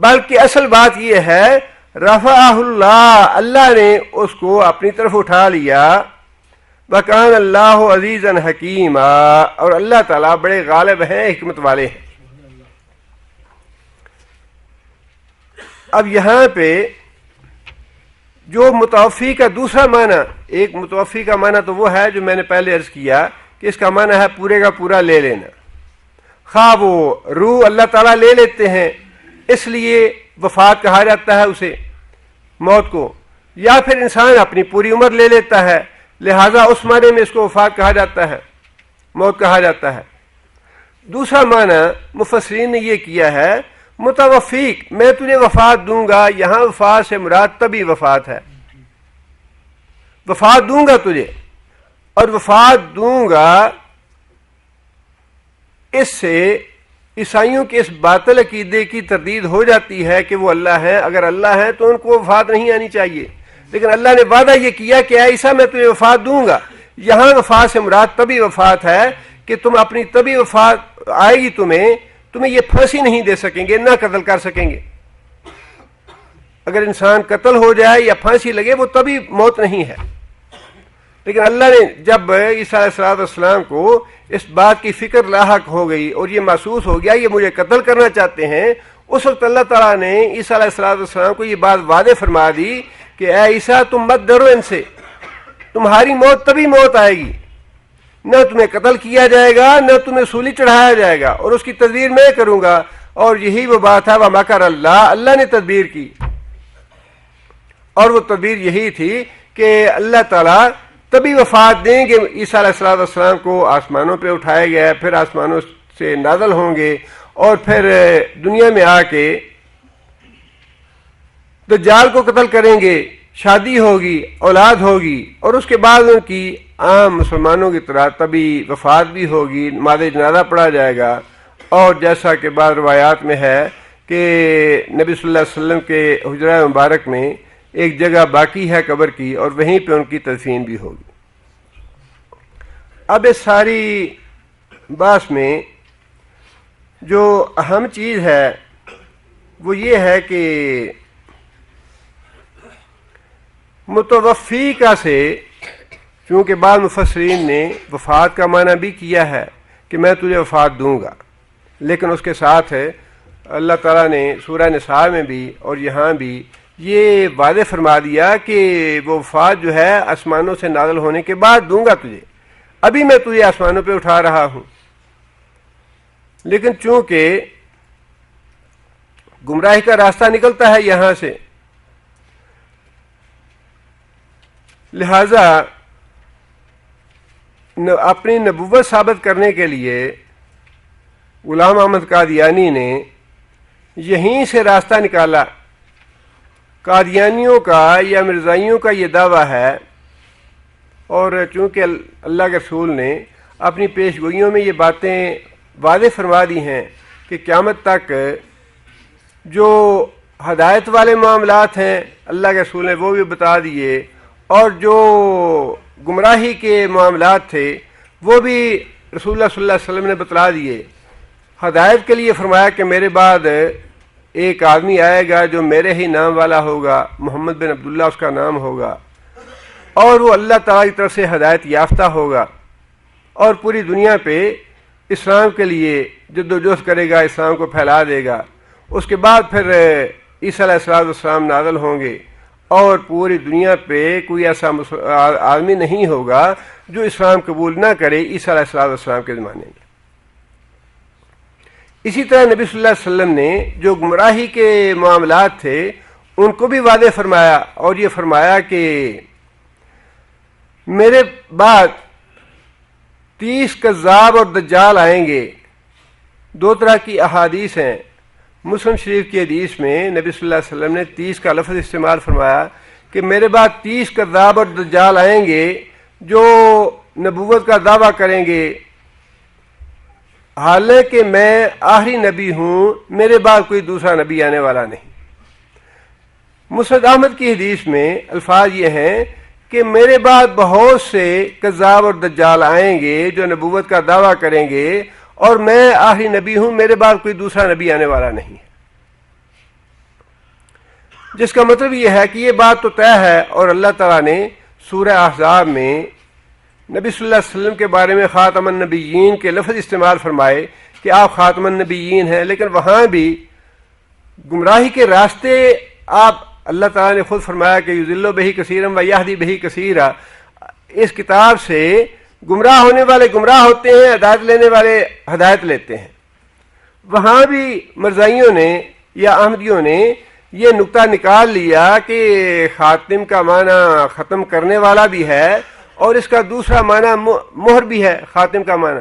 S1: بلکہ اصل بات یہ ہے رفعہ اللہ، اللہ نے اس کو اپنی طرف اٹھا لیا. وکان اللہ عزیزا حکیما، اور اللہ تعالیٰ بڑے غالب ہیں، حکمت والے ہیں. اب یہاں پہ جو متوفی کا دوسرا معنی، ایک متوفی کا معنی تو وہ ہے جو میں نے پہلے عرض کیا کہ اس کا معنی ہے پورے کا پورا لے لینا. خواہ وہ روح اللہ تعالیٰ لے لیتے ہیں اس لیے وفات کہا جاتا ہے اسے، موت کو، یا پھر انسان اپنی پوری عمر لے لیتا ہے، لہذا اس معنی میں اس کو وفات کہا جاتا ہے، موت کہا جاتا ہے. دوسرا معنی مفسرین نے یہ کیا ہے متوفیق، میں تجھے وفات دوں گا. یہاں وفات سے مراد طبی وفات ہے، وفات دوں گا تجھے. اور وفات دوں گا اس سے عیسائیوں کے اس باطل عقیدے کی تردید ہو جاتی ہے کہ وہ اللہ ہیں. اگر اللہ ہیں تو ان کو وفات نہیں آنی چاہیے، لیکن اللہ نے وعدہ یہ کیا کہ اے عیسیٰ میں تجھے وفات دوں گا. یہاں وفات سے مراد طبی وفات ہے کہ تم اپنی طبی وفات آئے گی، تمہیں یہ پھانسی نہیں دے سکیں گے، نہ قتل کر سکیں گے. اگر انسان قتل ہو جائے یا پھانسی لگے وہ طبی موت نہیں ہے. لیکن اللہ نے جب عیسیٰ علیہ السلام کو اس بات کی فکر لاحق ہو گئی اور یہ محسوس ہو گیا یہ مجھے قتل کرنا چاہتے ہیں، اس وقت اللہ تعالیٰ نے عیسیٰ علیہ السلام کو یہ بات واضح فرما دی کہ اے عیسیٰ تم مت ڈرو ان سے، تمہاری موت تبھی موت آئے گی، نہ تمہیں قتل کیا جائے گا نہ تمہیں سولی چڑھایا جائے گا، اور اس کی تدبیر میں کروں گا. اور یہی وہ بات ہے وَمَكَرَ اللَّهُ، اللہ نے تدبیر کی، اور وہ تدبیر یہی تھی کہ اللہ تعالیٰ تبھی وفات دیں گے. عیسیٰ علیہ السلام کو آسمانوں پہ اٹھائے گئے، پھر آسمانوں سے نازل ہوں گے اور پھر دنیا میں آ کے دجال کو قتل کریں گے، شادی ہوگی، اولاد ہوگی، اور اس کے بعد ان کی عام مسلمانوں کی طرح تبھی وفات بھی ہوگی، نماز جنازہ پڑھا جائے گا. اور جیسا کہ بعض روایات میں ہے کہ کہ نبی صلی اللہ علیہ وسلم کے حجرہ مبارک میں ایک جگہ باقی ہے قبر کی اور وہیں پہ ان کی تدفین بھی ہوگی۔ اب اس ساری بحث میں جو اہم چیز ہے وہ یہ ہے کہ متوفی کا سے، چونکہ بعض مفسرین نے وفات کا معنی بھی کیا ہے کہ میں تجھے وفات دوں گا، لیکن اس کے ساتھ اللہ تعالیٰ نے سورہ نساء میں بھی اور یہاں بھی یہ واضح فرما دیا کہ وہ وفات جو ہے آسمانوں سے نازل ہونے کے بعد دوں گا تجھے، ابھی میں تجھے آسمانوں پہ اٹھا رہا ہوں۔ لیکن چونکہ گمراہی کا راستہ نکلتا ہے یہاں سے، لہذا اپنی نبوت ثابت کرنے کے لیے غلام احمد قادیانی نے یہیں سے راستہ نکالا۔ قادیانیوں کا یا مرزائیوں کا یہ دعویٰ ہے، اور چونکہ اللہ کے رسول نے اپنی پیش گوئیوں میں یہ باتیں واضح فرما دی ہیں کہ قیامت تک جو ہدایت والے معاملات ہیں اللہ کے رسول نے وہ بھی بتا دیے، اور جو گمراہی کے معاملات تھے وہ بھی رسول اللہ صلی اللہ علیہ وسلم نے بتلا دیے۔ ہدایت کے لیے فرمایا کہ میرے بعد ایک آدمی آئے گا جو میرے ہی نام والا ہوگا، محمد بن عبداللہ اس کا نام ہوگا، اور وہ اللہ تعالیٰ کی طرف سے ہدایت یافتہ ہوگا اور پوری دنیا پہ اسلام کے لیے جد و جہد کرے گا، اسلام کو پھیلا دے گا۔ اس کے بعد پھر عیسیٰ علیہ السلام نازل ہوں گے، اور پوری دنیا پہ کوئی ایسا آدمی نہیں ہوگا جو اسلام قبول نہ کرے عیسیٰ علیہ السلام کے زمانے میں۔ اسی طرح نبی صلی اللہ علیہ وسلم نے جو گمراہی کے معاملات تھے ان کو بھی واضح فرمایا، اور یہ فرمایا کہ میرے بعد 30 کذاب اور دجال آئیں گے۔ دو طرح کی احادیث ہیں۔ مسلم شریف کی حدیث میں نبی صلی اللہ علیہ وسلم نے 30 کا لفظ استعمال فرمایا کہ میرے بعد 30 کذاب اور دجال آئیں گے جو نبوت کا دعویٰ کریں گے، حالانکہ میں آخری نبی ہوں، میرے بعد کوئی دوسرا نبی آنے والا نہیں۔ مسند احمد کی حدیث میں الفاظ یہ ہیں کہ میرے بعد بہت سے کذاب اور دجال آئیں گے جو نبوت کا دعویٰ کریں گے، اور میں آخری نبی ہوں، میرے بعد کوئی دوسرا نبی آنے والا نہیں ہے۔ جس کا مطلب یہ ہے کہ یہ بات تو طے ہے، اور اللہ تعالیٰ نے سورہ احزاب میں نبی صلی اللہ علیہ وسلم کے بارے میں خاتم النبیین کے لفظ استعمال فرمائے کہ آپ خاتم النبیین ہیں، لیکن وہاں بھی گمراہی کے راستے آپ اللہ تعالیٰ نے خود فرمایا کہ یضل بہ کثیرا و یہدی بہ کثیرا، اس کتاب سے گمراہ ہونے والے گمراہ ہوتے ہیں، ہدایت لینے والے ہدایت لیتے ہیں۔ وہاں بھی مرزائیوں نے یا احمدیوں نے یہ نقطہ نکال لیا کہ خاتم کا معنی ختم کرنے والا بھی ہے، اور اس کا دوسرا معنی مہر بھی ہے خاتم کا معنی۔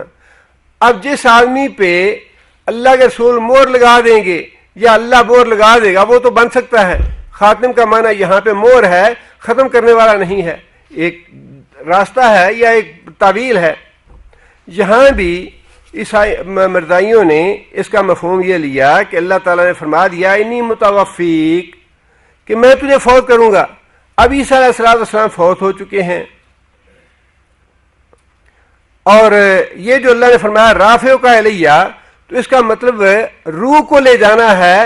S1: اب جس آدمی پہ اللہ کے رسول مہر لگا دیں گے یا اللہ مہر لگا دے گا وہ تو بن سکتا ہے۔ خاتم کا معنی یہاں پہ مہر ہے، ختم کرنے والا نہیں ہے، ایک راستہ ہے یا ایک تعویل ہے۔ یہاں بھی مرزائیوں نے اس کا مفہوم یہ لیا کہ اللہ تعالیٰ نے فرما دیا انی متوفیک، کہ میں تجھے فوت کروں گا۔ اب عیسیٰ علیہ السلام فوت ہو چکے ہیں، اور یہ جو اللہ نے فرمایا رافع کا الیہ، تو اس کا مطلب روح کو لے جانا ہے،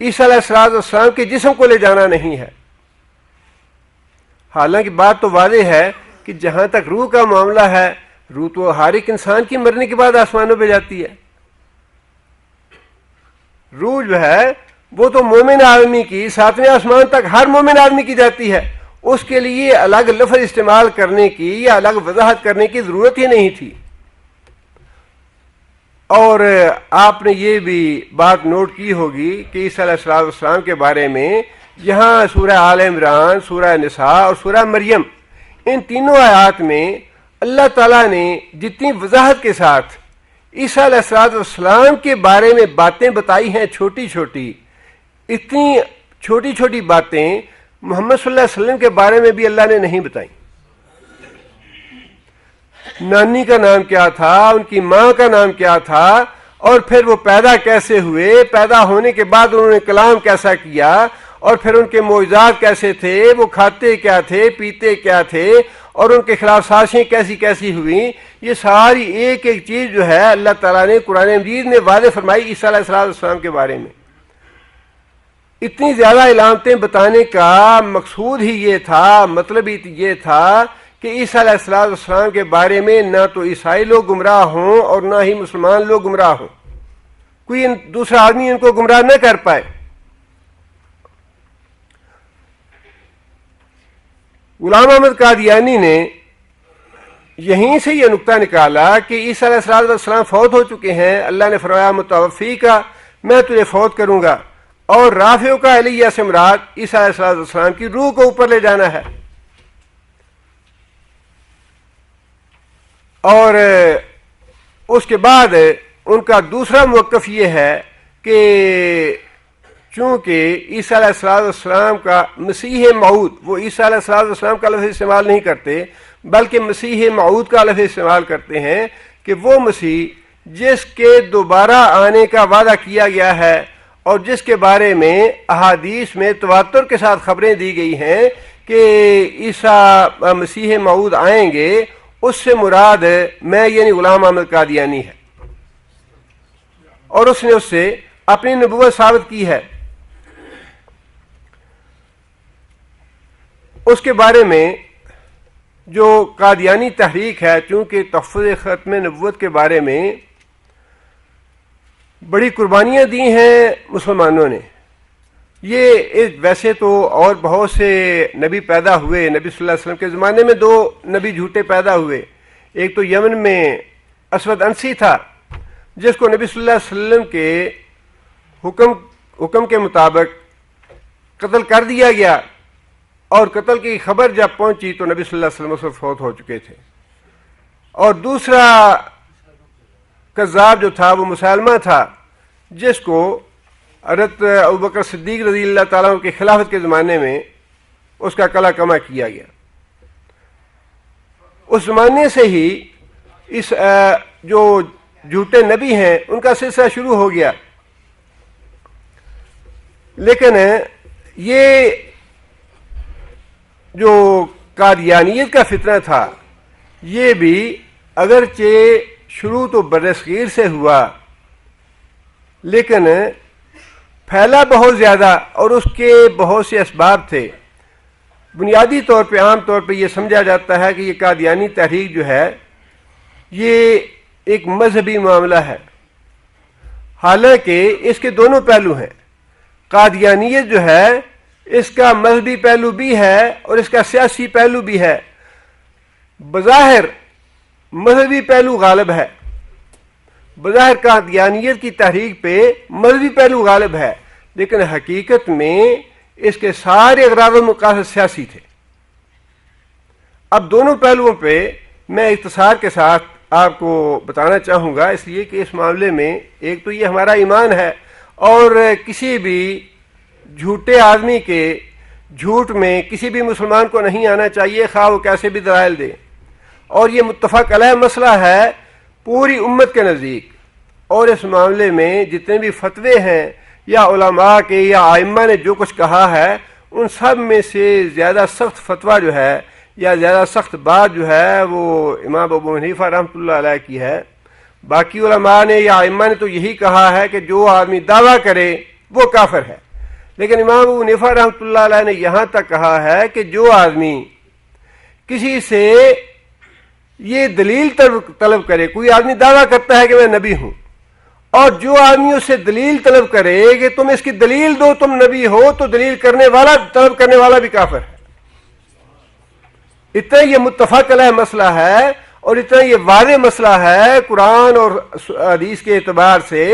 S1: عیسیٰ علیہ السلام کے جسم کو لے جانا نہیں ہے۔ حالانکہ بات تو واضح ہے کہ جہاں تک روح کا معاملہ ہے، روح تو ہر ایک انسان کی مرنے کے بعد آسمانوں پہ جاتی ہے۔ روح جو ہے وہ تو مومن آدمی کی 7ویں آسمان تک ہر مومن آدمی کی جاتی ہے، اس کے لیے الگ لفظ استعمال کرنے کی یا الگ وضاحت کرنے کی ضرورت ہی نہیں تھی۔ اور آپ نے یہ بھی بات نوٹ کی ہوگی کہ عیسیٰ علیہ السلام کے بارے میں یہاں سورہ آل عمران، سورہ نساء اور سورہ مریم، ان تینوں آیات میں اللہ تعالیٰ نے جتنی وضاحت کے ساتھ عیسیٰ علیہ السلام کے بارے میں باتیں بتائی ہیں، چھوٹی چھوٹی، اتنی چھوٹی چھوٹی باتیں محمد صلی اللہ علیہ وسلم کے بارے میں بھی اللہ نے نہیں بتائیں۔ نانی کا نام کیا تھا، ان کی ماں کا نام کیا تھا، اور پھر وہ پیدا کیسے ہوئے، پیدا ہونے کے بعد انہوں نے کلام کیسا کیا، اور پھر ان کے معجزات کیسے تھے، وہ کھاتے کیا تھے، پیتے کیا تھے، اور ان کے خلاف سازشیں کیسی کیسی ہوئیں، یہ ساری ایک ایک چیز جو ہے اللہ تعالیٰ نے قرآن مجید میں واضح فرمائی عیسیٰ علیہ السلام کے بارے میں۔ اتنی زیادہ علامتیں بتانے کا مقصود ہی یہ تھا، مطلب ہی یہ تھا کہ عیسیٰ علیہ السلام کے بارے میں نہ تو عیسائی لوگ گمراہ ہوں اور نہ ہی مسلمان لوگ گمراہ ہوں، کوئی دوسرا آدمی ان کو گمراہ نہ کر پائے۔ غلام احمد قادیانی نے یہیں سے یہ نقطہ نکالا کہ عیسیٰ علیہ السلام فوت ہو چکے ہیں، اللہ نے فرمایا متوفی کا میں تجھے فوت کروں گا، اور رافع کا علیہ سے مراد عیسیٰ علیہ السلام کی روح کو اوپر لے جانا ہے۔ اور اس کے بعد ان کا دوسرا موقف یہ ہے کہ چونکہ عیسیٰ علیہ السلام کا مسیح موعود، وہ عیسیٰ علیہ السلام کا لفظ استعمال نہیں کرتے بلکہ مسیح موعود کا لفظ استعمال کرتے ہیں، کہ وہ مسیح جس کے دوبارہ آنے کا وعدہ کیا گیا ہے اور جس کے بارے میں احادیث میں تواتر کے ساتھ خبریں دی گئی ہیں کہ عیسیٰ مسیح موعود آئیں گے، اس سے مراد میں یعنی غلام احمد قادیانی ہے، اور اس نے اس سے اپنی نبوت ثابت کی ہے۔ اس کے بارے میں جو قادیانی تحریک ہے، چونکہ تحفظ ختم نبوت کے بارے میں بڑی قربانیاں دی ہیں مسلمانوں نے، یہ ویسے تو اور بہت سے نبی پیدا ہوئے، نبی صلی اللہ علیہ وسلم کے زمانے میں 2 نبی جھوٹے پیدا ہوئے، ایک تو یمن میں اسود انسی تھا جس کو نبی صلی اللہ علیہ وسلم کے حکم کے مطابق قتل کر دیا گیا، اور قتل کی خبر جب پہنچی تو نبی صلی اللہ علیہ وسلم اس وقت فوت ہو چکے تھے۔ اور دوسرا کذاب جو تھا وہ مسلمہ تھا، جس کو حضرت ابوبکر صدیق رضی اللہ تعالیٰ عنہ کی خلافت کے زمانے میں اس کا قلع کما کیا گیا۔ اس زمانے سے ہی اس جو جھوٹے نبی ہیں ان کا سلسلہ شروع ہو گیا، لیکن یہ جو قادیانیت کا فتنہ تھا یہ بھی اگرچہ شروع تو برصغیر سے ہوا لیکن پھیلا بہت زیادہ، اور اس کے بہت سے اسباب تھے۔ بنیادی طور پہ عام طور پہ یہ سمجھا جاتا ہے کہ یہ قادیانی تحریک جو ہے یہ ایک مذہبی معاملہ ہے، حالانکہ اس کے دونوں پہلو ہیں۔ قادیانیت جو ہے اس کا مذہبی پہلو بھی ہے اور اس کا سیاسی پہلو بھی ہے۔ بظاہر مذہبی پہلو غالب ہے، بظاہر قادیانیت کی تحریک پہ مذہبی پہلو غالب ہے، لیکن حقیقت میں اس کے سارے اغراض و مقاصد سیاسی تھے۔ اب دونوں پہلوؤں پہ میں اختصار کے ساتھ آپ کو بتانا چاہوں گا، اس لیے کہ اس معاملے میں ایک تو یہ ہمارا ایمان ہے، اور کسی بھی جھوٹے آدمی کے جھوٹ میں کسی بھی مسلمان کو نہیں آنا چاہیے، خواہ وہ کیسے بھی دلائل دے، اور یہ متفق علیہ مسئلہ ہے پوری امت کے نزدیک۔ اور اس معاملے میں جتنے بھی فتوے ہیں یا علماء کے یا ائمہ نے جو کچھ کہا ہے، ان سب میں سے زیادہ سخت فتویٰ جو ہے یا زیادہ سخت بات جو ہے وہ امام ابو حنیفہ رحمۃ اللہ علیہ کی ہے۔ باقی علماء نے یا ائمہ نے تو یہی کہا ہے کہ جو آدمی دعویٰ کرے وہ کافر ہے، لیکن امام ابو حنیفہ رحمۃ اللہ علیہ نے یہاں تک کہا ہے کہ جو آدمی کسی سے یہ دلیل طلب کرے، کوئی آدمی دعویٰ کرتا ہے کہ میں نبی ہوں، اور جو آدمی اس سے دلیل طلب کرے کہ تم اس کی دلیل دو تم نبی ہو، تو دلیل طلب کرنے والا بھی کافر ہے۔ اتنا یہ متفق علیہ مسئلہ ہے، اور اتنا یہ واضح مسئلہ ہے قرآن اور حدیث کے اعتبار سے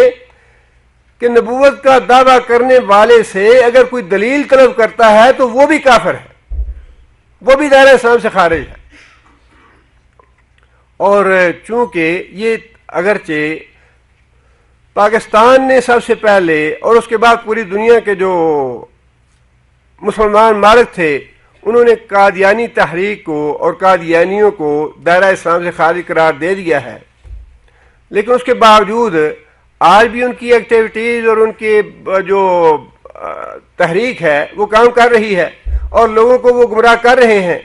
S1: کہ نبوت کا دعویٰ کرنے والے سے اگر کوئی دلیل طلب کرتا ہے تو وہ بھی کافر ہے، وہ بھی دائرہ اسلام سے خارج ہے۔ اور چونکہ یہ اگرچہ پاکستان نے سب سے پہلے اور اس کے بعد پوری دنیا کے جو مسلمان مالک تھے انہوں نے قادیانی تحریک کو اور قادیانیوں کو دائرہ اسلام سے خارج قرار دے دیا ہے، لیکن اس کے باوجود آج بھی ان کی ایکٹیویٹیز اور ان کی جو تحریک ہے وہ کام کر رہی ہے اور لوگوں کو وہ گمراہ کر رہے ہیں.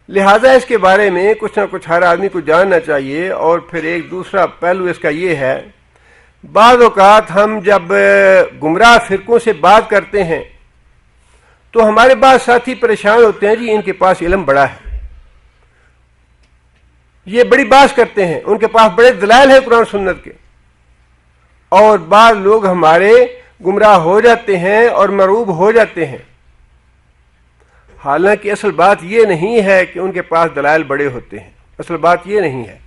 S1: لہٰذا اس کے بارے میں کچھ نہ کچھ ہر آدمی کو جاننا چاہیے. اور پھر ایک دوسرا پہلو اس کا یہ ہے، بعض اوقات ہم جب گمراہ فرقوں سے بات کرتے ہیں تو ہمارے بعض ساتھی پریشان ہوتے ہیں، جی ان کے پاس علم بڑا ہے، یہ بڑی بات کرتے ہیں، ان کے پاس بڑے دلائل ہیں قرآن سنت کے. اور بعض لوگ ہمارے گمراہ ہو جاتے ہیں اور مرعوب ہو جاتے ہیں. حالانکہ اصل بات یہ نہیں ہے کہ ان کے پاس دلائل بڑے ہوتے ہیں، اصل بات یہ نہیں ہے،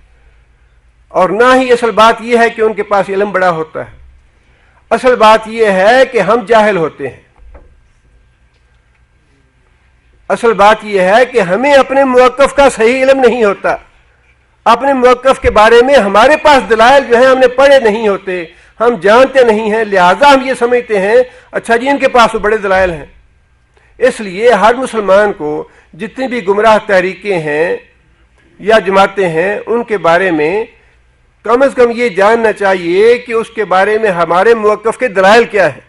S1: اور نہ ہی اصل بات یہ ہے کہ ان کے پاس علم بڑا ہوتا ہے. اصل بات یہ ہے کہ ہم جاہل ہوتے ہیں. اصل بات یہ ہے کہ ہمیں اپنے موقف کا صحیح علم نہیں ہوتا، اپنے موقف کے بارے میں ہمارے پاس دلائل جو ہیں ہم نے پڑھے نہیں ہوتے، ہم جانتے نہیں ہیں، لہذا ہم یہ سمجھتے ہیں اچھا جی ان کے پاس تو بڑے دلائل ہیں. اس لیے ہر مسلمان کو جتنی بھی گمراہ تحریکیں ہیں یا جماعتیں ہیں ان کے بارے میں کم از کم یہ جاننا چاہیے کہ اس کے بارے میں ہمارے موقف کے دلائل کیا ہیں،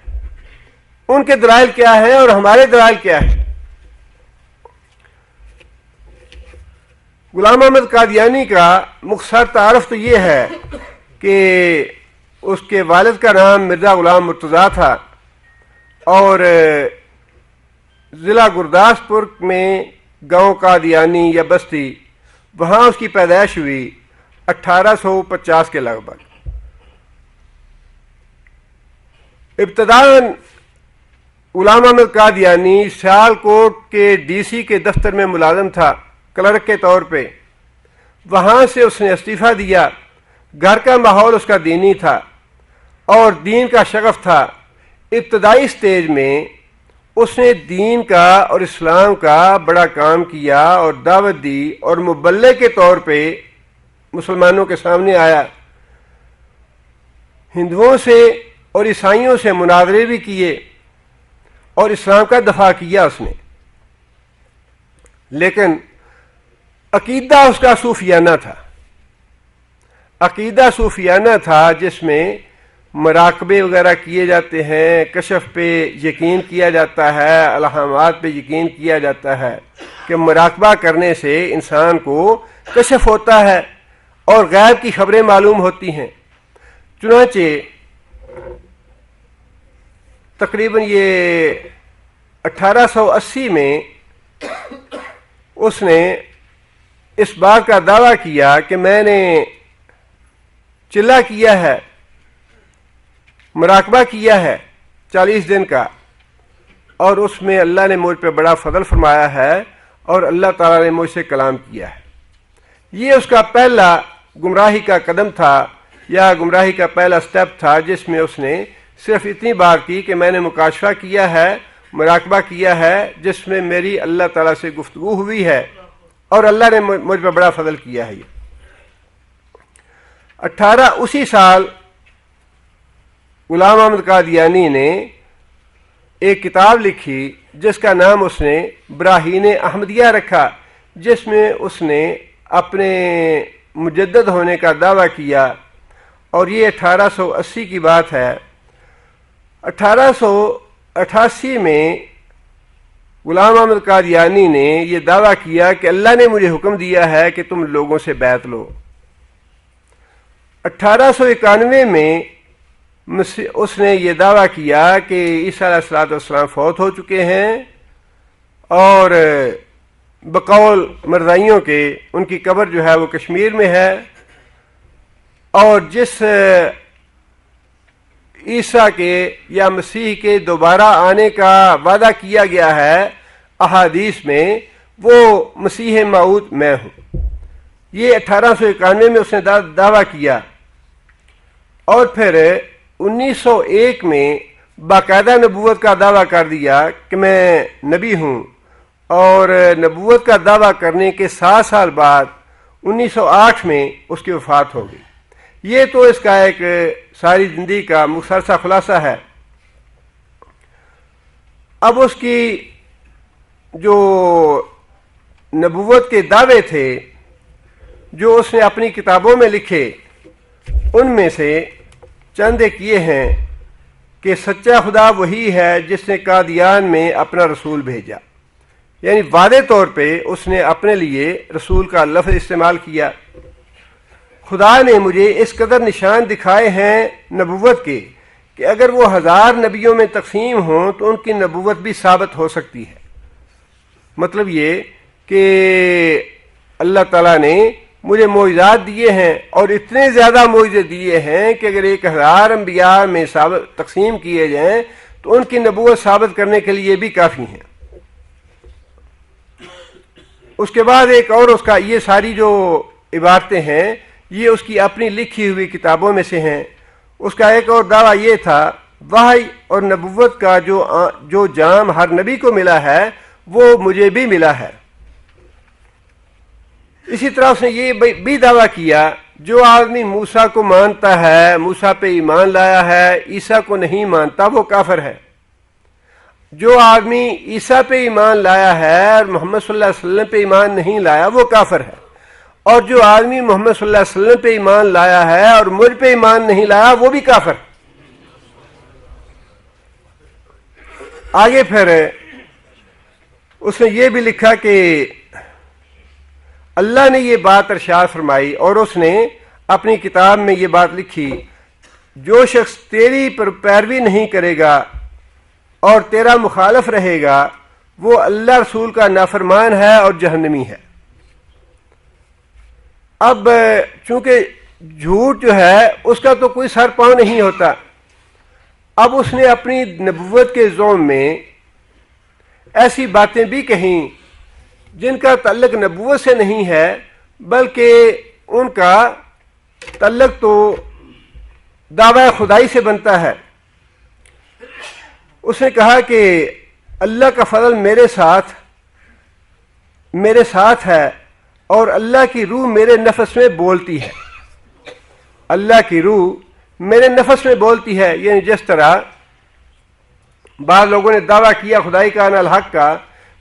S1: ان کے دلائل کیا ہیں اور ہمارے دلائل کیا ہیں. غلام احمد قادیانی کا مختصر تعارف تو یہ ہے کہ اس کے والد کا نام مرزا غلام مرتضیٰ تھا اور ضلع گرداسپور میں گاؤں قادیانی یا بستی، وہاں اس کی پیدائش ہوئی 1850 کے لگ بھگ. ابتداً غلام احمد قادیانی سیالکوٹ کے ڈی سی کے دفتر میں ملازم تھا کلرک کے طور پہ. وہاں سے اس نے استعفیٰ دیا. گھر کا ماحول اس کا دینی تھا اور دین کا شغف تھا. ابتدائی سٹیج میں اس نے دین کا اور اسلام کا بڑا کام کیا اور دعوت دی اور مبلغ کے طور پہ مسلمانوں کے سامنے آیا. ہندوؤں سے اور عیسائیوں سے مناظرے بھی کیے اور اسلام کا دفاع کیا اس نے. لیکن عقیدہ اس کا صوفیانہ تھا. عقیدہ صوفیانہ تھا جس میں مراقبے وغیرہ کیے جاتے ہیں، کشف پہ یقین کیا جاتا ہے، الہامات پہ یقین کیا جاتا ہے کہ مراقبہ کرنے سے انسان کو کشف ہوتا ہے اور غیب کی خبریں معلوم ہوتی ہیں. چنانچہ تقریباً یہ 1880 میں اس نے اس بات کا دعویٰ کیا کہ میں نے چلہ کیا ہے، مراقبہ کیا ہے 40 دن کا، اور اس میں اللہ نے مجھ پہ بڑا فضل فرمایا ہے اور اللہ تعالیٰ نے مجھ سے کلام کیا ہے. یہ اس کا پہلا گمراہی کا قدم تھا یا گمراہی کا پہلا سٹیپ تھا، جس میں اس نے صرف اتنی بات کی کہ میں نے مکاشفہ کیا ہے، مراقبہ کیا ہے، جس میں میری اللہ تعالیٰ سے گفتگو ہوئی ہے اور اللہ نے مجھ پہ بڑا فضل کیا ہے. یہ اسی سال غلام احمد قادیانی نے ایک کتاب لکھی جس کا نام اس نے براہین احمدیہ رکھا، جس میں اس نے اپنے مجدد ہونے کا دعویٰ کیا. اور یہ 1880 کی بات ہے. 1888 میں غلام احمد قادیانی نے یہ دعویٰ کیا کہ اللہ نے مجھے حکم دیا ہے کہ تم لوگوں سے بیعت لو. 1891 میں اس نے یہ دعویٰ کیا کہ عیسیٰ علیہ السلام فوت ہو چکے ہیں اور بقول مرزائیوں کے ان کی قبر جو ہے وہ کشمیر میں ہے، اور جس عیسیٰ کے یا مسیح کے دوبارہ آنے کا وعدہ کیا گیا ہے احادیث میں، وہ مسیح موعود میں ہوں. یہ 1891 میں اس نے دعویٰ کیا. اور پھر 1901 میں باقاعدہ نبوت کا دعویٰ کر دیا کہ میں نبی ہوں، اور نبوت کا دعویٰ کرنے کے 7 سال بعد 1908 میں اس کی وفات ہو گئی. یہ تو اس کا ایک ساری زندگی کا مختصر سا خلاصہ ہے. اب اس کی جو نبوت کے دعوے تھے جو اس نے اپنی کتابوں میں لکھے، ان میں سے چند ایک یہ ہیں کہ سچا خدا وہی ہے جس نے قادیان میں اپنا رسول بھیجا، یعنی واضح طور پہ اس نے اپنے لیے رسول کا لفظ استعمال کیا۔ خدا نے مجھے اس قدر نشان دکھائے ہیں نبوت کے کہ اگر وہ 1000 نبیوں میں تقسیم ہوں تو ان کی نبوت بھی ثابت ہو سکتی ہے۔ مطلب یہ کہ اللہ تعالیٰ نے مجھے معجزات دیے ہیں، اور اتنے زیادہ معجزے دیے ہیں کہ اگر 1000 انبیاء میں تقسیم کیے جائیں تو ان کی نبوت ثابت کرنے کے لیے بھی کافی ہیں۔ اس کے بعد ایک اور اس کا یہ ساری جو عبارتیں ہیں یہ اس کی اپنی لکھی ہوئی کتابوں میں سے ہیں۔ اس کا ایک اور دعویٰ یہ تھا وحی اور نبوت کا جو جام ہر نبی کو ملا ہے وہ مجھے بھی ملا ہے۔ اسی طرح اس نے یہ بھی دعویٰ کیا جو آدمی موسیٰ کو مانتا ہے، موسیٰ پہ ایمان لایا ہے، عیسیٰ کو نہیں مانتا، وہ کافر ہے۔ جو آدمی عیسیٰ پہ ایمان لایا ہے اور محمد صلی اللہ علیہ وسلم پہ ایمان نہیں لایا وہ کافر ہے، اور جو آدمی محمد صلی اللہ علیہ وسلم پہ ایمان لایا ہے اور مجھ پہ ایمان نہیں لایا وہ بھی کافر۔ آگے پھر اس نے یہ بھی لکھا کہ اللہ نے یہ بات ارشاد فرمائی، اور اس نے اپنی کتاب میں یہ بات لکھی، جو شخص تیری پر پیروی نہیں کرے گا اور تیرا مخالف رہے گا وہ اللہ رسول کا نافرمان ہے اور جہنمی ہے۔ اب چونکہ جھوٹ جو ہے اس کا تو کوئی سر پاؤں نہیں ہوتا، اب اس نے اپنی نبوت کے زوم میں ایسی باتیں بھی کہیں جن کا تعلق نبوت سے نہیں ہے بلکہ ان کا تعلق تو دعوی خدائی سے بنتا ہے۔ اس نے کہا کہ اللہ کا فضل میرے ساتھ ہے اور اللہ کی روح میرے نفس میں بولتی ہے۔ اللہ کی روح میرے نفس میں بولتی ہے، یعنی جس طرح بعض لوگوں نے دعویٰ کیا خدائی کا عن الحق کا،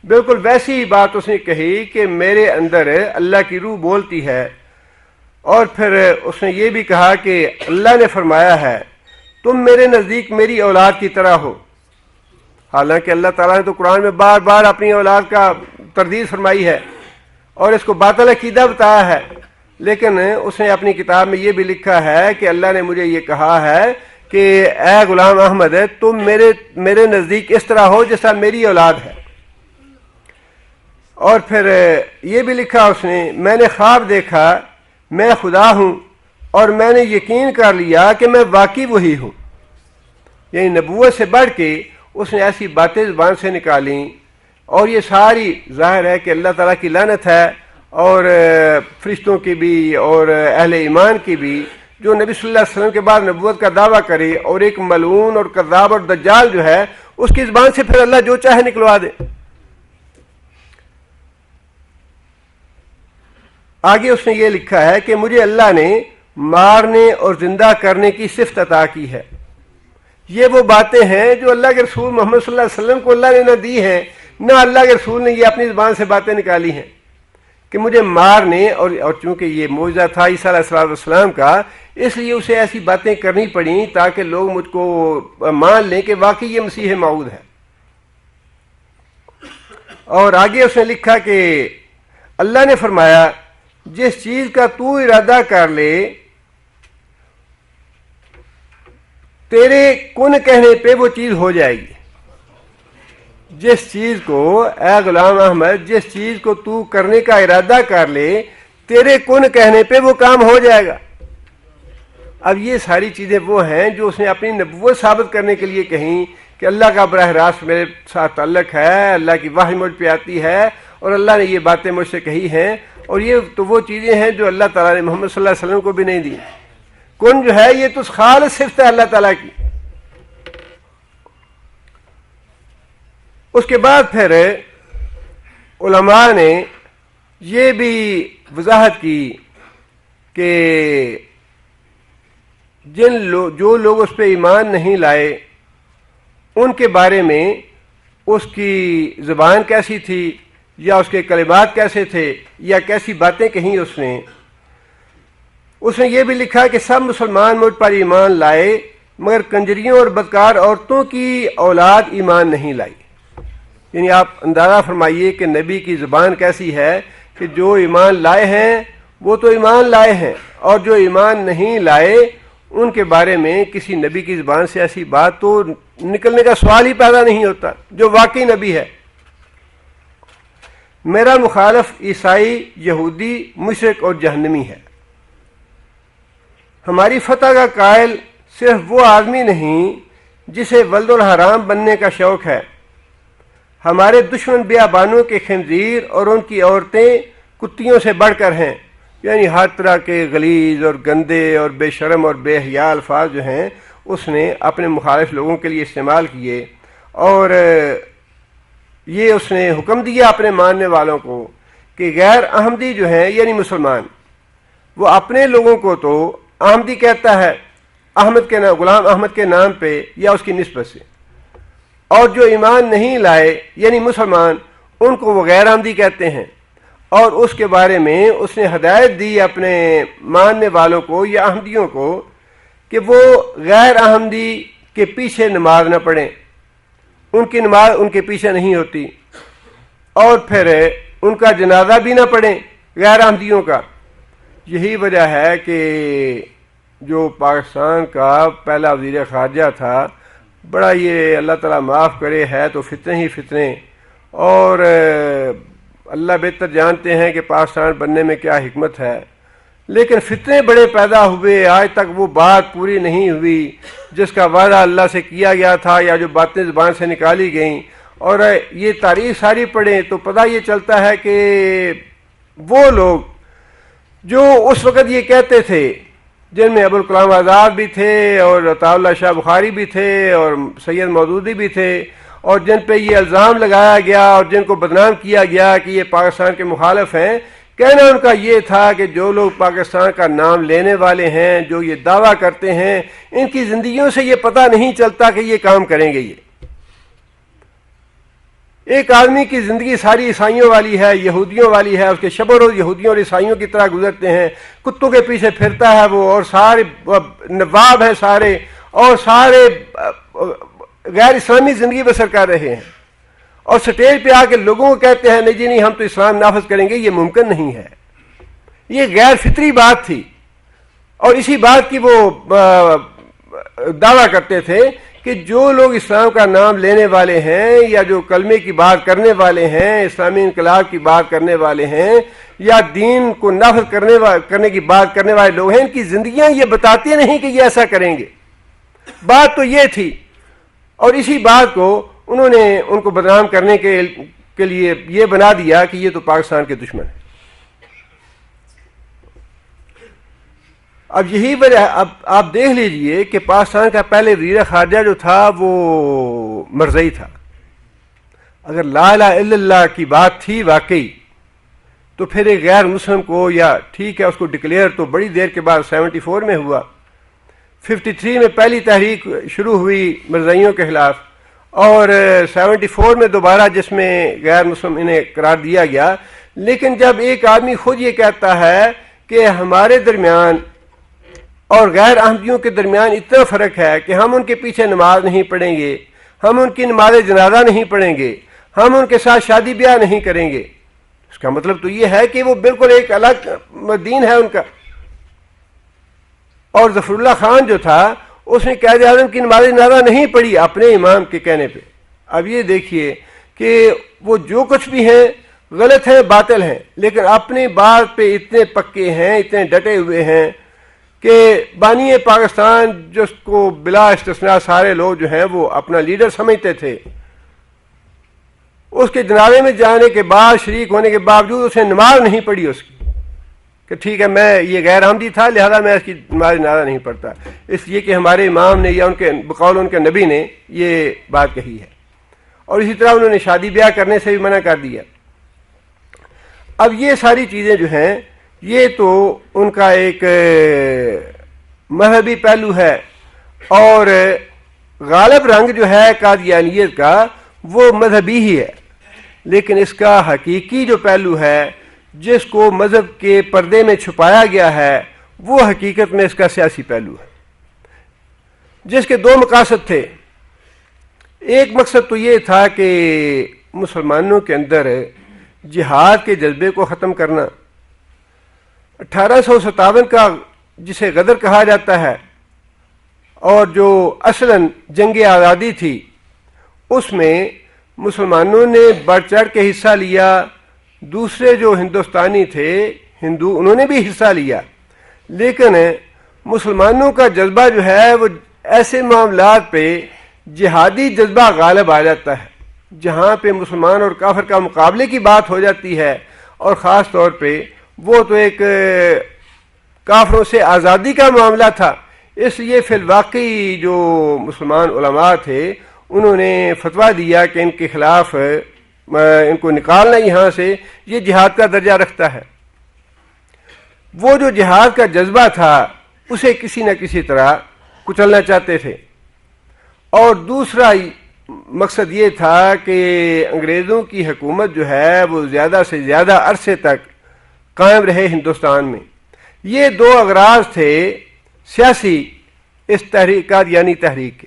S1: بالکل ویسی ہی بات اس نے کہی کہ میرے اندر اللہ کی روح بولتی ہے۔ اور پھر اس نے یہ بھی کہا کہ اللہ نے فرمایا ہے تم میرے نزدیک میری اولاد کی طرح ہو۔ حالانکہ اللہ تعالیٰ نے تو قرآن میں بار بار اپنی اولاد کا تردید فرمائی ہے اور اس کو باطل عقیدہ بتایا ہے، لیکن اس نے اپنی کتاب میں یہ بھی لکھا ہے کہ اللہ نے مجھے یہ کہا ہے کہ اے غلام احمد تم میرے نزدیک اس طرح ہو جیسا میری اولاد ہے۔ اور پھر یہ بھی لکھا اس نے میں نے خواب دیکھا میں خدا ہوں اور میں نے یقین کر لیا کہ میں واقعی وہی ہوں۔ یعنی نبوت سے بڑھ کے اس نے ایسی باتیں زبان سے نکالیں، اور یہ ساری ظاہر ہے کہ اللہ تعالیٰ کی لعنت ہے، اور فرشتوں کی بھی اور اہل ایمان کی بھی، جو نبی صلی اللہ علیہ وسلم کے بعد نبوت کا دعویٰ کرے اور ایک ملعون اور کذاب اور دجال جو ہے اس کی زبان سے پھر اللہ جو چاہے نکلوا دے۔ آگے اس نے یہ لکھا ہے کہ مجھے اللہ نے مارنے اور زندہ کرنے کی صفت عطا کی ہے۔ یہ وہ باتیں ہیں جو اللہ کے رسول محمد صلی اللہ علیہ وسلم کو اللہ نے نہ دی ہیں، نہ اللہ کے رسول نے یہ اپنی زبان سے باتیں نکالی ہیں کہ مجھے مارنے، اور چونکہ یہ معجزہ تھا عیسیٰ علیہ السلام کا، اس لیے اسے ایسی باتیں کرنی پڑیں تاکہ لوگ مجھ کو مان لیں کہ واقعی یہ مسیح موعود ہے۔ اور آگے اس نے لکھا کہ اللہ نے فرمایا جس چیز کا تو ارادہ کر لے تیرے کن کہنے پہ وہ چیز ہو جائے گی۔ جس چیز کو اے غلام احمد جس چیز کو تو کرنے کا ارادہ کر لے تیرے کن کہنے پہ وہ کام ہو جائے گا۔ اب یہ ساری چیزیں وہ ہیں جو اس نے اپنی نبوت ثابت کرنے کے لیے کہیں کہ اللہ کا براہ راست میرے ساتھ تعلق ہے، اللہ کی وحی مجھ پہ آتی ہے اور اللہ نے یہ باتیں مجھ سے کہی ہیں، اور یہ تو وہ چیزیں ہیں جو اللہ تعالیٰ نے محمد صلی اللہ علیہ وسلم کو بھی نہیں دی۔ کن جو ہے یہ تو خالص صفت ہے اللہ تعالیٰ کی۔ اس کے بعد پھر علماء نے یہ بھی وضاحت کی کہ جو لوگ اس پہ ایمان نہیں لائے ان کے بارے میں اس کی زبان کیسی تھی، یا اس کے کلمات کیسے تھے، یا کیسی باتیں کہیں اس نے۔ اس نے یہ بھی لکھا کہ سب مسلمان مجھ پر ایمان لائے مگر کنجریوں اور بدکار عورتوں کی اولاد ایمان نہیں لائی. یعنی آپ اندازہ فرمائیے کہ نبی کی زبان کیسی ہے کہ جو ایمان لائے ہیں وہ تو ایمان لائے ہیں، اور جو ایمان نہیں لائے ان کے بارے میں کسی نبی کی زبان سے ایسی بات تو نکلنے کا سوال ہی پیدا نہیں ہوتا جو واقعی نبی ہے. میرا مخالف عیسائی، یہودی، مشرک اور جہنمی ہے. ہماری فتح کا قائل صرف وہ آدمی نہیں جسے ولد الحرام بننے کا شوق ہے. ہمارے دشمن بیابانوں کے خنزیر اور ان کی عورتیں کتیوں سے بڑھ کر ہیں. یعنی ہر طرح کے غلیظ اور گندے اور بے شرم اور بے حیا الفاظ جو ہیں اس نے اپنے مخالف لوگوں کے لیے استعمال کیے، اور یہ اس نے حکم دیا اپنے ماننے والوں کو کہ غیر احمدی جو ہیں یعنی مسلمان، وہ اپنے لوگوں کو تو احمدی کہتا ہے احمد کے نام، غلام احمد کے نام پہ یا اس کی نسبت سے، اور جو ایمان نہیں لائے یعنی مسلمان ان کو وہ غیر احمدی کہتے ہیں. اور اس کے بارے میں اس نے ہدایت دی اپنے ماننے والوں کو یا احمدیوں کو کہ وہ غیر احمدی کے پیچھے نماز نہ پڑھیں، ان کی نماز ان کے پیچھے نہیں ہوتی، اور پھر ان کا جنازہ بھی نہ پڑھیں غیر احمدیوں کا. یہی وجہ ہے کہ جو پاکستان کا پہلا وزیر خارجہ تھا، بڑا یہ اللہ تعالیٰ معاف کرے ہے تو فتنے ہی فتنے، اور اللہ بہتر جانتے ہیں کہ پاکستان بننے میں کیا حکمت ہے، لیکن فتنے بڑے پیدا ہوئے. آج تک وہ بات پوری نہیں ہوئی جس کا وعدہ اللہ سے کیا گیا تھا یا جو باتیں زبان سے نکالی گئیں. اور یہ تاریخ ساری پڑھیں تو پتہ یہ چلتا ہے کہ وہ لوگ جو اس وقت یہ کہتے تھے، جن میں ابوالکلام آزاد بھی تھے اور عطا اللہ شاہ بخاری بھی تھے اور سید مودودی بھی تھے، اور جن پہ یہ الزام لگایا گیا اور جن کو بدنام کیا گیا کہ یہ پاکستان کے مخالف ہیں، کہنا ان کا یہ تھا کہ جو لوگ پاکستان کا نام لینے والے ہیں، جو یہ دعویٰ کرتے ہیں، ان کی زندگیوں سے یہ پتہ نہیں چلتا کہ یہ کام کریں گے. یہ ایک آدمی کی زندگی ساری عیسائیوں والی ہے، یہودیوں والی ہے، اس کے شب و روز یہودیوں اور عیسائیوں کی طرح گزرتے ہیں، کتوں کے پیچھے پھرتا ہے وہ، اور سارے نواب ہیں سارے، اور سارے غیر اسلامی زندگی بسر کر رہے ہیں، اور سٹیج پہ آ کے لوگوں کو کہتے ہیں نہیں جی نہیں ہم تو اسلام نافذ کریں گے. یہ ممکن نہیں ہے، یہ غیر فطری بات تھی. اور اسی بات کی وہ دعویٰ کرتے تھے کہ جو لوگ اسلام کا نام لینے والے ہیں یا جو کلمے کی بات کرنے والے ہیں، اسلامی انقلاب کی بات کرنے والے ہیں، یا دین کو نافذ کرنے کی بات کرنے والے لوگ ہیں، ان کی زندگیاں یہ بتاتی نہیں کہ یہ ایسا کریں گے. بات تو یہ تھی، اور اسی بات کو انہوں نے ان کو بدنام کرنے کے لیے یہ بنا دیا کہ یہ تو پاکستان کے دشمن ہیں. اب یہی وجہ، اب آپ دیکھ لیجئے کہ پاکستان کا پہلے وزیر خارجہ جو تھا وہ مرزئی تھا. اگر لا الہ الا اللہ کی بات تھی واقعی تو پھر ایک غیر مسلم کو، یا ٹھیک ہے اس کو ڈکلیئر تو بڑی دیر کے بعد 74 میں ہوا، 53 میں پہلی تحریک شروع ہوئی مرزائیوں کے خلاف، اور 74 میں دوبارہ جس میں غیر مسلم انہیں قرار دیا گیا. لیکن جب ایک آدمی خود یہ کہتا ہے کہ ہمارے درمیان اور غیر احمدیوں کے درمیان اتنا فرق ہے کہ ہم ان کے پیچھے نماز نہیں پڑھیں گے، ہم ان کی نماز جنازہ نہیں پڑھیں گے، ہم ان کے ساتھ شادی بیاہ نہیں کریں گے، اس کا مطلب تو یہ ہے کہ وہ بالکل ایک الگ دین ہے ان کا. اور ظفر اللہ خان جو تھا اس نے قائد اعظم کی نماز جنازہ نہیں پڑھی اپنے امام کے کہنے پہ. اب یہ دیکھیے کہ وہ جو کچھ بھی ہیں غلط ہیں، باطل ہیں، لیکن اپنی بات پہ اتنے پکے ہیں، اتنے ڈٹے ہوئے ہیں کہ بانی پاکستان جس کو بلا استثناء سارے لوگ جو ہیں وہ اپنا لیڈر سمجھتے تھے، اس کے جنازے میں جانے کے بعد، شریک ہونے کے باوجود اس نے نماز نہیں پڑھی اس کی، کہ ٹھیک ہے میں یہ غیر احمدی تھا لہذا میں اس کی نماز جنازہ نہیں پڑھتا، اس لیے کہ ہمارے امام نے یا ان کے بقول ان کے نبی نے یہ بات کہی ہے. اور اسی طرح انہوں نے شادی بیاہ کرنے سے بھی منع کر دیا. اب یہ ساری چیزیں جو ہیں یہ تو ان کا ایک مذہبی پہلو ہے، اور غالب رنگ جو ہے قادیانیت کا وہ مذہبی ہی ہے، لیکن اس کا حقیقی جو پہلو ہے جس کو مذہب کے پردے میں چھپایا گیا ہے وہ حقیقت میں اس کا سیاسی پہلو ہے، جس کے دو مقاصد تھے۔ ایک مقصد تو یہ تھا کہ مسلمانوں کے اندر جہاد کے جذبے کو ختم کرنا۔ 1857 کا جسے غدر کہا جاتا ہے اور جو اصلاً جنگ آزادی تھی، اس میں مسلمانوں نے بڑھ چڑھ کے حصہ لیا، دوسرے جو ہندوستانی تھے ہندو انہوں نے بھی حصہ لیا، لیکن مسلمانوں کا جذبہ جو ہے وہ ایسے معاملات پہ جہادی جذبہ غالب آ جاتا ہے، جہاں پہ مسلمان اور کافر کا مقابلے کی بات ہو جاتی ہے، اور خاص طور پہ وہ تو ایک کافروں سے آزادی کا معاملہ تھا۔ اس لیے فی الواقعی جو مسلمان علماء تھے انہوں نے فتویٰ دیا کہ ان کے خلاف ان کو نکالنا یہاں سے، یہ جہاد کا درجہ رکھتا ہے۔ وہ جو جہاد کا جذبہ تھا اسے کسی نہ کسی طرح کچلنا چاہتے تھے، اور دوسرا مقصد یہ تھا کہ انگریزوں کی حکومت جو ہے وہ زیادہ سے زیادہ عرصے تک قائم رہے ہندوستان میں۔ یہ دو اغراض تھے سیاسی اس تحریکات یعنی تحریک کے،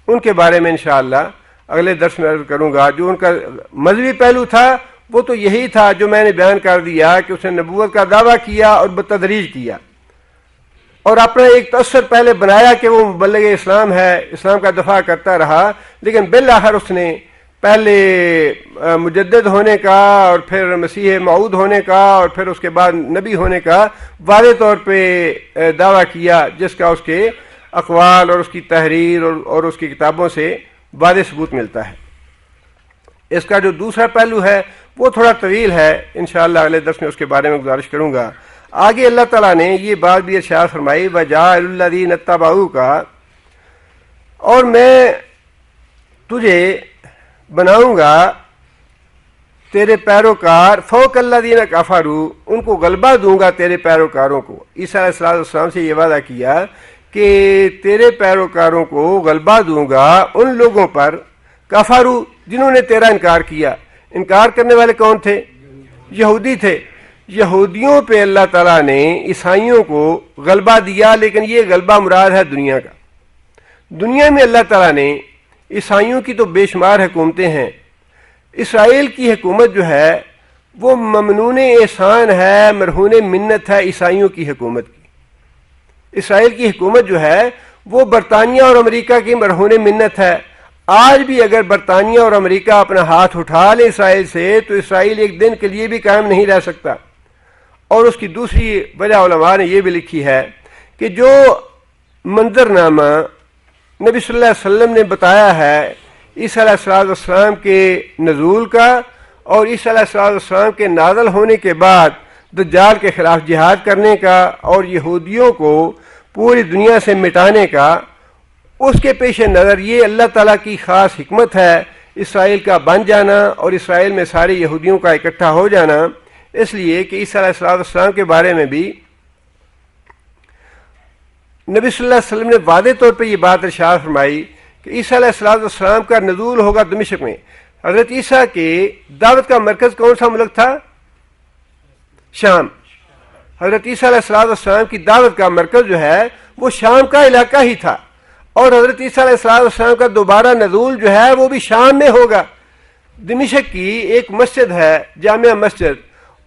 S1: ان کے بارے میں انشاءاللہ اگلے درس میں عرض کروں گا۔ جو ان کا مذہبی پہلو تھا وہ تو یہی تھا جو میں نے بیان کر دیا کہ اس نے نبوت کا دعویٰ کیا اور بتدریج کیا، اور اپنا ایک تأثر پہلے بنایا کہ وہ مبلغ اسلام ہے، اسلام کا دفاع کرتا رہا، لیکن بالآخر اس نے پہلے مجدد ہونے کا اور پھر مسیح موعود ہونے کا اور پھر اس کے بعد نبی ہونے کا واضح طور پہ دعویٰ کیا، جس کا اس کے اقوال اور اس کی تحریر اور اس کی کتابوں سے واضح ثبوت ملتا ہے۔ اس کا جو دوسرا پہلو ہے وہ تھوڑا طویل ہے، انشاءاللہ اگلے درس میں اس کے بارے میں گزارش کروں گا۔ آگے اللہ تعالیٰ نے یہ بات بھی ارشاد فرمائی وَجَاعِلُ الَّذِينَ اتَّبَعُوكَ، اور میں تجھے بناؤں گا تیرے پیروکار فوق الذین کفروا، ان کو غلبہ دوں گا تیرے پیروکاروں کو۔ عیسیٰ علیہ السلام سے یہ وعدہ کیا کہ تیرے پیروکاروں کو غلبہ دوں گا ان لوگوں پر کفروا جنہوں نے تیرا انکار کیا۔ انکار کرنے والے کون تھے؟ یہودی تھے۔ یہودیوں پہ اللہ تعالیٰ نے عیسائیوں کو غلبہ دیا، لیکن یہ غلبہ مراد ہے دنیا کا۔ دنیا میں اللہ تعالیٰ نے عیسائیوں کی تو بے شمار حکومتیں ہیں۔ اسرائیل کی حکومت جو ہے وہ ممنون احسان ہے، مرہون منت ہے عیسائیوں کی حکومت کی۔ اسرائیل کی حکومت جو ہے وہ برطانیہ اور امریکہ کی مرہون منت ہے۔ آج بھی اگر برطانیہ اور امریکہ اپنا ہاتھ اٹھا لے اسرائیل سے تو اسرائیل ایک دن کے لیے بھی قائم نہیں رہ سکتا۔ اور اس کی دوسری وجہ علماء نے یہ بھی لکھی ہے کہ جو منظرنامہ نبی صلی اللہ علیہ وسلم نے بتایا ہے عیسیٰ علیہ السلام کے نزول کا اور عیسیٰ علیہ السلام کے نازل ہونے کے بعد دجال کے خلاف جہاد کرنے کا اور یہودیوں کو پوری دنیا سے مٹانے کا، اس کے پیش نظر یہ اللہ تعالیٰ کی خاص حکمت ہے اسرائیل کا بن جانا اور اسرائیل میں سارے یہودیوں کا اکٹھا ہو جانا، اس لیے کہ عیسیٰ علیہ السلام کے بارے میں بھی نبی صلی اللہ علیہ وسلم نے واضح طور پہ یہ بات ارشاد فرمائی کہ عیسیٰ علیہ السلام کا نزول ہوگا دمشق میں۔ حضرت عیسیٰ کے دعوت کا مرکز کون سا ملک تھا؟ شام۔ حضرت عیسیٰ علیہ السلام کی دعوت کا مرکز جو ہے وہ شام کا علاقہ ہی تھا، اور حضرت عیسیٰ علیہ السلام کا دوبارہ نزول جو ہے وہ بھی شام میں ہوگا۔ دمشق کی ایک مسجد ہے جامع مسجد،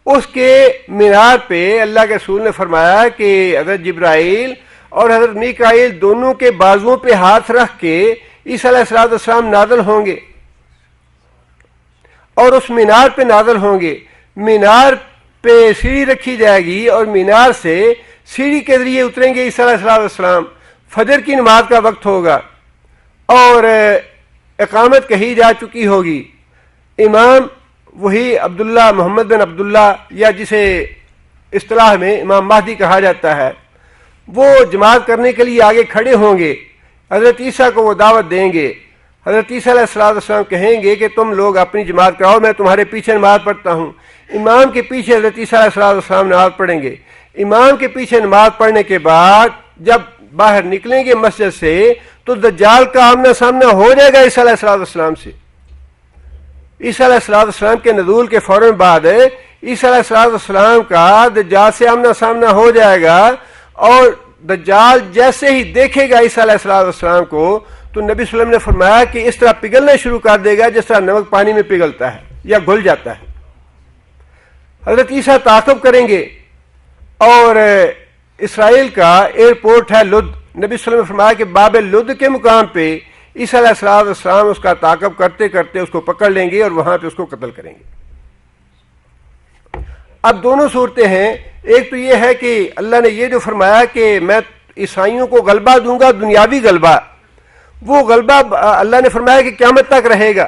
S1: اس کے مینار پہ اللہ کے رسول نے فرمایا کہ حضرت جبرائیل اور حضرت میکائیل دونوں کے بازوؤں پہ ہاتھ رکھ کے عیسیٰ علیہ السلام نازل ہوں گے اور اس مینار پہ نازل ہوں گے۔ مینار پہ سیڑھی رکھی جائے گی اور مینار سے سیڑھی کے ذریعے اتریں گے عیسیٰ علیہ السلام۔ فجر کی نماز کا وقت ہوگا اور اقامت کہی جا چکی ہوگی۔ امام وہی عبداللہ محمد بن عبداللہ یا جسے اصطلاح میں امام مہدی کہا جاتا ہے، وہ جماعت کرنے کے لیے آگے کھڑے ہوں گے، حضرت عیسیٰ کو وہ دعوت دیں گے۔ حضرت عیسیٰ علیہ السلام کہیں گے کہ تم لوگ اپنی جماعت کراؤ، میں تمہارے پیچھے نماز پڑھتا ہوں۔ امام کے پیچھے حضرت عیسیٰ علیہ السلام نماز پڑھیں گے۔ امام کے پیچھے نماز پڑھنے کے بعد جب باہر نکلیں گے مسجد سے تو دجال کا آمنا سامنا ہو جائے گا عیسیٰ علیہ السلام سے۔ عیسیٰ علیہ السلام کے نزول کے فوراً بعد عیسیٰ علیہ السلام کا دجال سے آمنا سامنا ہو جائے گا، اور دجال جیسے ہی دیکھے گا عیسیٰ علیہ السلام کو تو نبی صلی اللہ علیہ وسلم نے فرمایا کہ اس طرح پگھلنا شروع کر دے گا جس طرح نمک پانی میں پگھلتا ہے یا گھل جاتا ہے۔ حضرت عیسیٰ تعاقب کریں گے اور اسرائیل کا ایئرپورٹ ہے لد، نبی صلی اللہ علیہ وسلم نے فرمایا کہ باب لد کے مقام پہ عیسیٰ علیہ السلام اس کا تعاقب کرتے کرتے اس کو پکڑ لیں گے اور وہاں پہ اس کو قتل کریں گے۔ اب دونوں صورتیں ہیں، ایک تو یہ ہے کہ اللہ نے یہ جو فرمایا کہ میں عیسائیوں کو غلبہ دوں گا، دنیاوی غلبہ، وہ غلبہ اللہ نے فرمایا کہ قیامت تک رہے گا،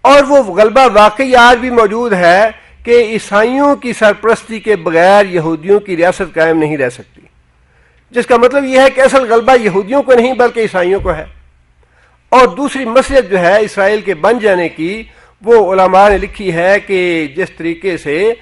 S1: اور وہ غلبہ واقعی آج بھی موجود ہے کہ عیسائیوں کی سرپرستی کے بغیر یہودیوں کی ریاست قائم نہیں رہ سکتی، جس کا مطلب یہ ہے کہ اصل غلبہ یہودیوں کو نہیں بلکہ عیسائیوں کو ہے۔ اور دوسری مصلحت جو ہے اسرائیل کے بن جانے کی، وہ علماء نے لکھی ہے کہ جس طریقے سے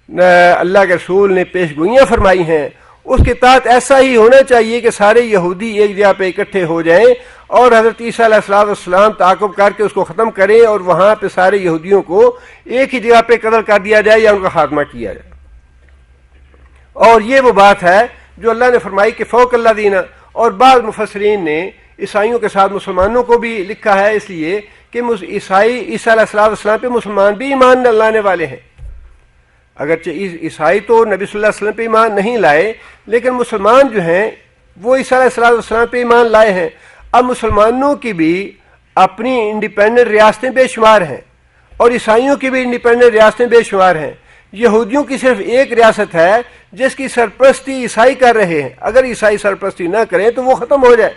S1: اللہ کے رسول نے پیش گوئیاں فرمائی ہیں اس کے تحت ایسا ہی ہونا چاہیے کہ سارے یہودی ایک جگہ پہ اکٹھے ہو جائیں اور حضرت عیسیٰ علیہ السلام تعاقب کر کے اس کو ختم کریں اور وہاں پہ سارے یہودیوں کو ایک ہی جگہ پہ قتل کر دیا جائے یا ان کا خاتمہ کیا جائے۔ اور یہ وہ بات ہے جو اللہ نے فرمائی کہ فوق اللہ دینا، اور بعض مفسرین نے عیسائیوں کے ساتھ مسلمانوں کو بھی لکھا ہے اس لیے کہ عیسیٰ علیہ السلام پہ مسلمان بھی ایمان لانے والے ہیں۔ اگرچہ عیسائی تو نبی صلی اللہ علیہ وسلم پہ ایمان نہیں لائے، لیکن مسلمان جو ہیں وہ عیسیٰ علیہ السلام پہ ایمان لائے ہیں۔ اب مسلمانوں کی بھی اپنی انڈیپینڈنٹ ریاستیں بے شمار ہیں اور عیسائیوں کی بھی انڈیپینڈنٹ ریاستیں بے شمار ہیں۔ یہودیوں کی صرف ایک ریاست ہے جس کی سرپرستی عیسائی کر رہے ہیں، اگر عیسائی سرپرستی نہ کریں تو وہ ختم ہو جائے،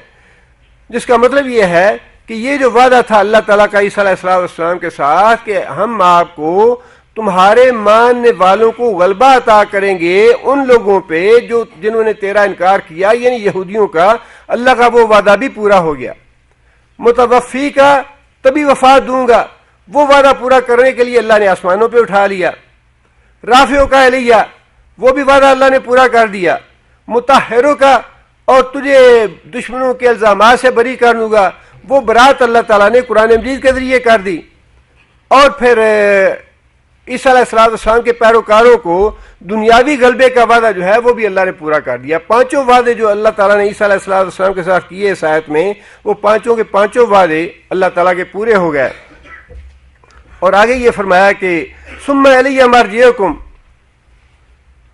S1: جس کا مطلب یہ ہے کہ یہ جو وعدہ تھا اللہ تعالیٰ کا عیسیٰ علیہ السلام کے ساتھ کہ ہم آپ کو تمہارے ماننے والوں کو غلبہ عطا کریں گے ان لوگوں پہ جنہوں نے تیرا انکار کیا، یعنی یہودیوں کا، اللہ کا وہ وعدہ بھی پورا ہو گیا۔ متوفی کا تبھی وفات دوں گا، وہ وعدہ پورا کرنے کے لیے اللہ نے آسمانوں پہ اٹھا لیا۔ رافعوں کا علیہ، وہ بھی وعدہ اللہ نے پورا کر دیا۔ مطہروں کا، اور تجھے دشمنوں کے الزامات سے بری کر دوں گا، وہ برات اللہ تعالیٰ نے قرآن مجید کے ذریعے کر دی۔ اور پھر عیسیٰ علیہ السلام کے پیروکاروں کو دنیاوی غلبے کا وعدہ جو ہے وہ بھی اللہ نے پورا کر دیا۔ پانچوں وعدے جو اللہ تعالیٰ نے عیسیٰ علیہ السلام کے ساتھ کیے اس آیت میں، وہ پانچوں کے پانچوں وعدے اللہ تعالیٰ کے پورے ہو گئے۔ اور آگے یہ فرمایا کہ ثم الی مرجعکم،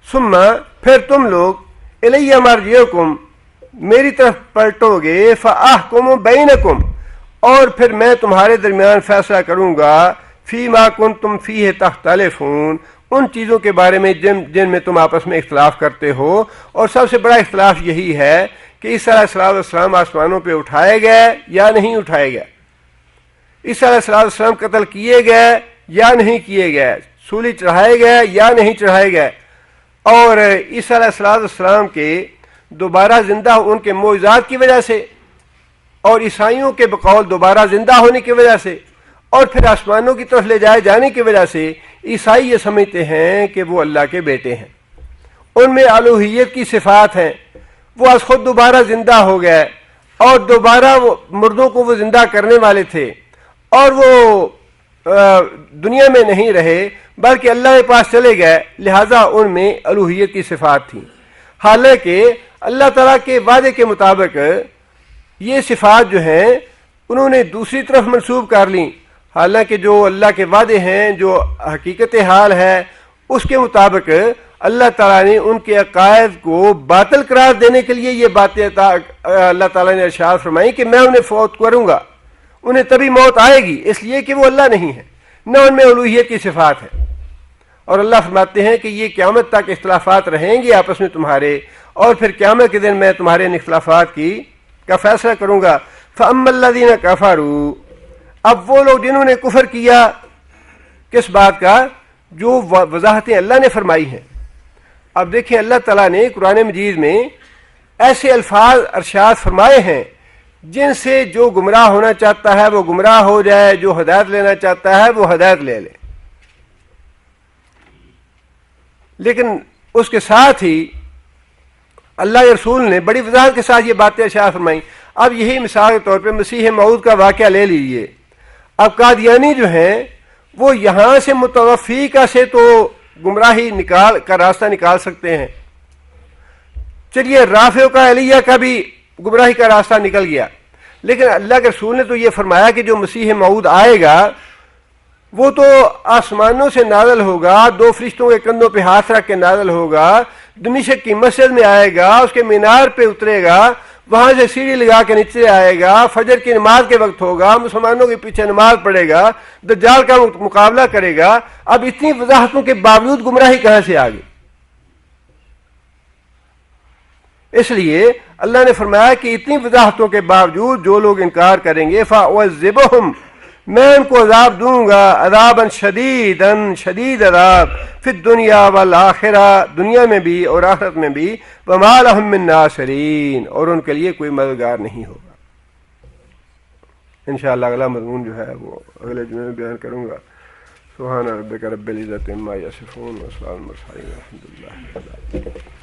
S1: ثم پھر تم لوگ الی مرجعکم میری طرف پلٹو گے، فاحکم بینکم، اور پھر میں تمہارے درمیان فیصلہ کروں گا، فیما کنتم فیہ تختلفون، ان چیزوں کے بارے میں جن میں تم آپس میں اختلاف کرتے ہو۔ اور سب سے بڑا اختلاف یہی ہے کہ عیسیٰ علیہ السلام آسمانوں پہ اٹھائے گئے یا نہیں اٹھائے گئے، عیسیٰ علیہ السلام قتل کیے گئے یا نہیں کیے گئے، سولی چڑھائے گئے یا نہیں چڑھائے گئے، اور عیسیٰ علیہ السلام کے دوبارہ زندہ ان کے معجزات کی وجہ سے اور عیسائیوں کے بقول دوبارہ زندہ ہونے کی وجہ سے اور پھر آسمانوں کی طرف لے جائے جانے کی وجہ سے عیسائی یہ سمجھتے ہیں کہ وہ اللہ کے بیٹے ہیں، ان میں الوہیت کی صفات ہیں، وہ از خود دوبارہ زندہ ہو گئے اور دوبارہ وہ مردوں کو وہ زندہ کرنے والے تھے، اور وہ دنیا میں نہیں رہے بلکہ اللہ کے پاس چلے گئے، لہذا ان میں الوہیت کی صفات تھیں۔ حالانکہ اللہ تعالیٰ کے وعدے کے مطابق یہ صفات جو ہیں انہوں نے دوسری طرف منسوب کر لیں، حالانکہ جو اللہ کے وعدے ہیں، جو حقیقت حال ہے، اس کے مطابق اللہ تعالیٰ نے ان کے عقائد کو باطل قرار دینے کے لیے یہ باتیں اللہ تعالیٰ نے ارشاد فرمائی کہ میں انہیں فوت کروں گا، انہیں تبھی موت آئے گی، اس لیے کہ وہ اللہ نہیں ہے، نہ ان میں الوہیت کی صفات ہے۔ اور اللہ فرماتے ہیں کہ یہ قیامت تک اختلافات رہیں گے آپس میں تمہارے، اور پھر قیامت کے دن میں تمہارے ان اختلافات کا فیصلہ کروں گا۔ فَأَمَّا الَّذِينَ كَفَرُوا، اب وہ لوگ جنہوں نے کفر کیا، کس بات کا؟ جو وضاحتیں اللہ نے فرمائی ہیں۔ اب دیکھیں اللہ تعالیٰ نے قرآن مجید میں ایسے الفاظ ارشاد فرمائے ہیں جن سے جو گمراہ ہونا چاہتا ہے وہ گمراہ ہو جائے، جو ہدایت لینا چاہتا ہے وہ ہدایت لے لے، لیکن اس کے ساتھ ہی اللہ کے رسول نے بڑی وضاحت کے ساتھ یہ باتیں ارشاد فرمائیں۔ اب یہی مثال کے طور پہ مسیح موعود کا واقعہ لے لیجئے۔ اب قادیانی جو ہیں وہ یہاں سے متوفی کا سے تو گمراہی کا راستہ نکال سکتے ہیں، چلیے رافع کا علیہ کا بھی گمراہی کا راستہ نکل گیا، لیکن اللہ کے رسول نے تو یہ فرمایا کہ جو مسیح موعود آئے گا وہ تو آسمانوں سے نازل ہوگا، 2 فرشتوں کے کندھوں پہ ہاتھ رکھ کے نازل ہوگا، دمشق کی مسجد میں آئے گا، اس کے مینار پہ اترے گا، وہاں سے سیڑھی لگا کے نیچے آئے گا، فجر کی نماز کے وقت ہوگا، مسلمانوں کے پیچھے نماز پڑھے گا، دجال کا مقابلہ کرے گا۔ اب اتنی وضاحتوں کے باوجود گمراہی کہاں سے آ گئی؟ اس لیے اللہ نے فرمایا کہ اتنی وضاحتوں کے باوجود جو لوگ انکار کریں گے فَأُعَذِّبُهُمْ، میں ان کو عذاب دوں گا، عذاباً شدیداً، شدید عذاب، فی الدنیا والآخرہ، دنیا میں بھی اور آخرت میں بھی، وَمَا لَهُم مِّن نَاصِرِينَ، اور ان کے لیے کوئی مددگار نہیں ہوگا۔ انشاءاللہ اگلا مضمون جو ہے وہ اگلے جمعے میں بیان کروں گا۔ سبحان ربک رب العزت عما یصفون وسلام علی المرسلین والحمد للہ رب العالمین۔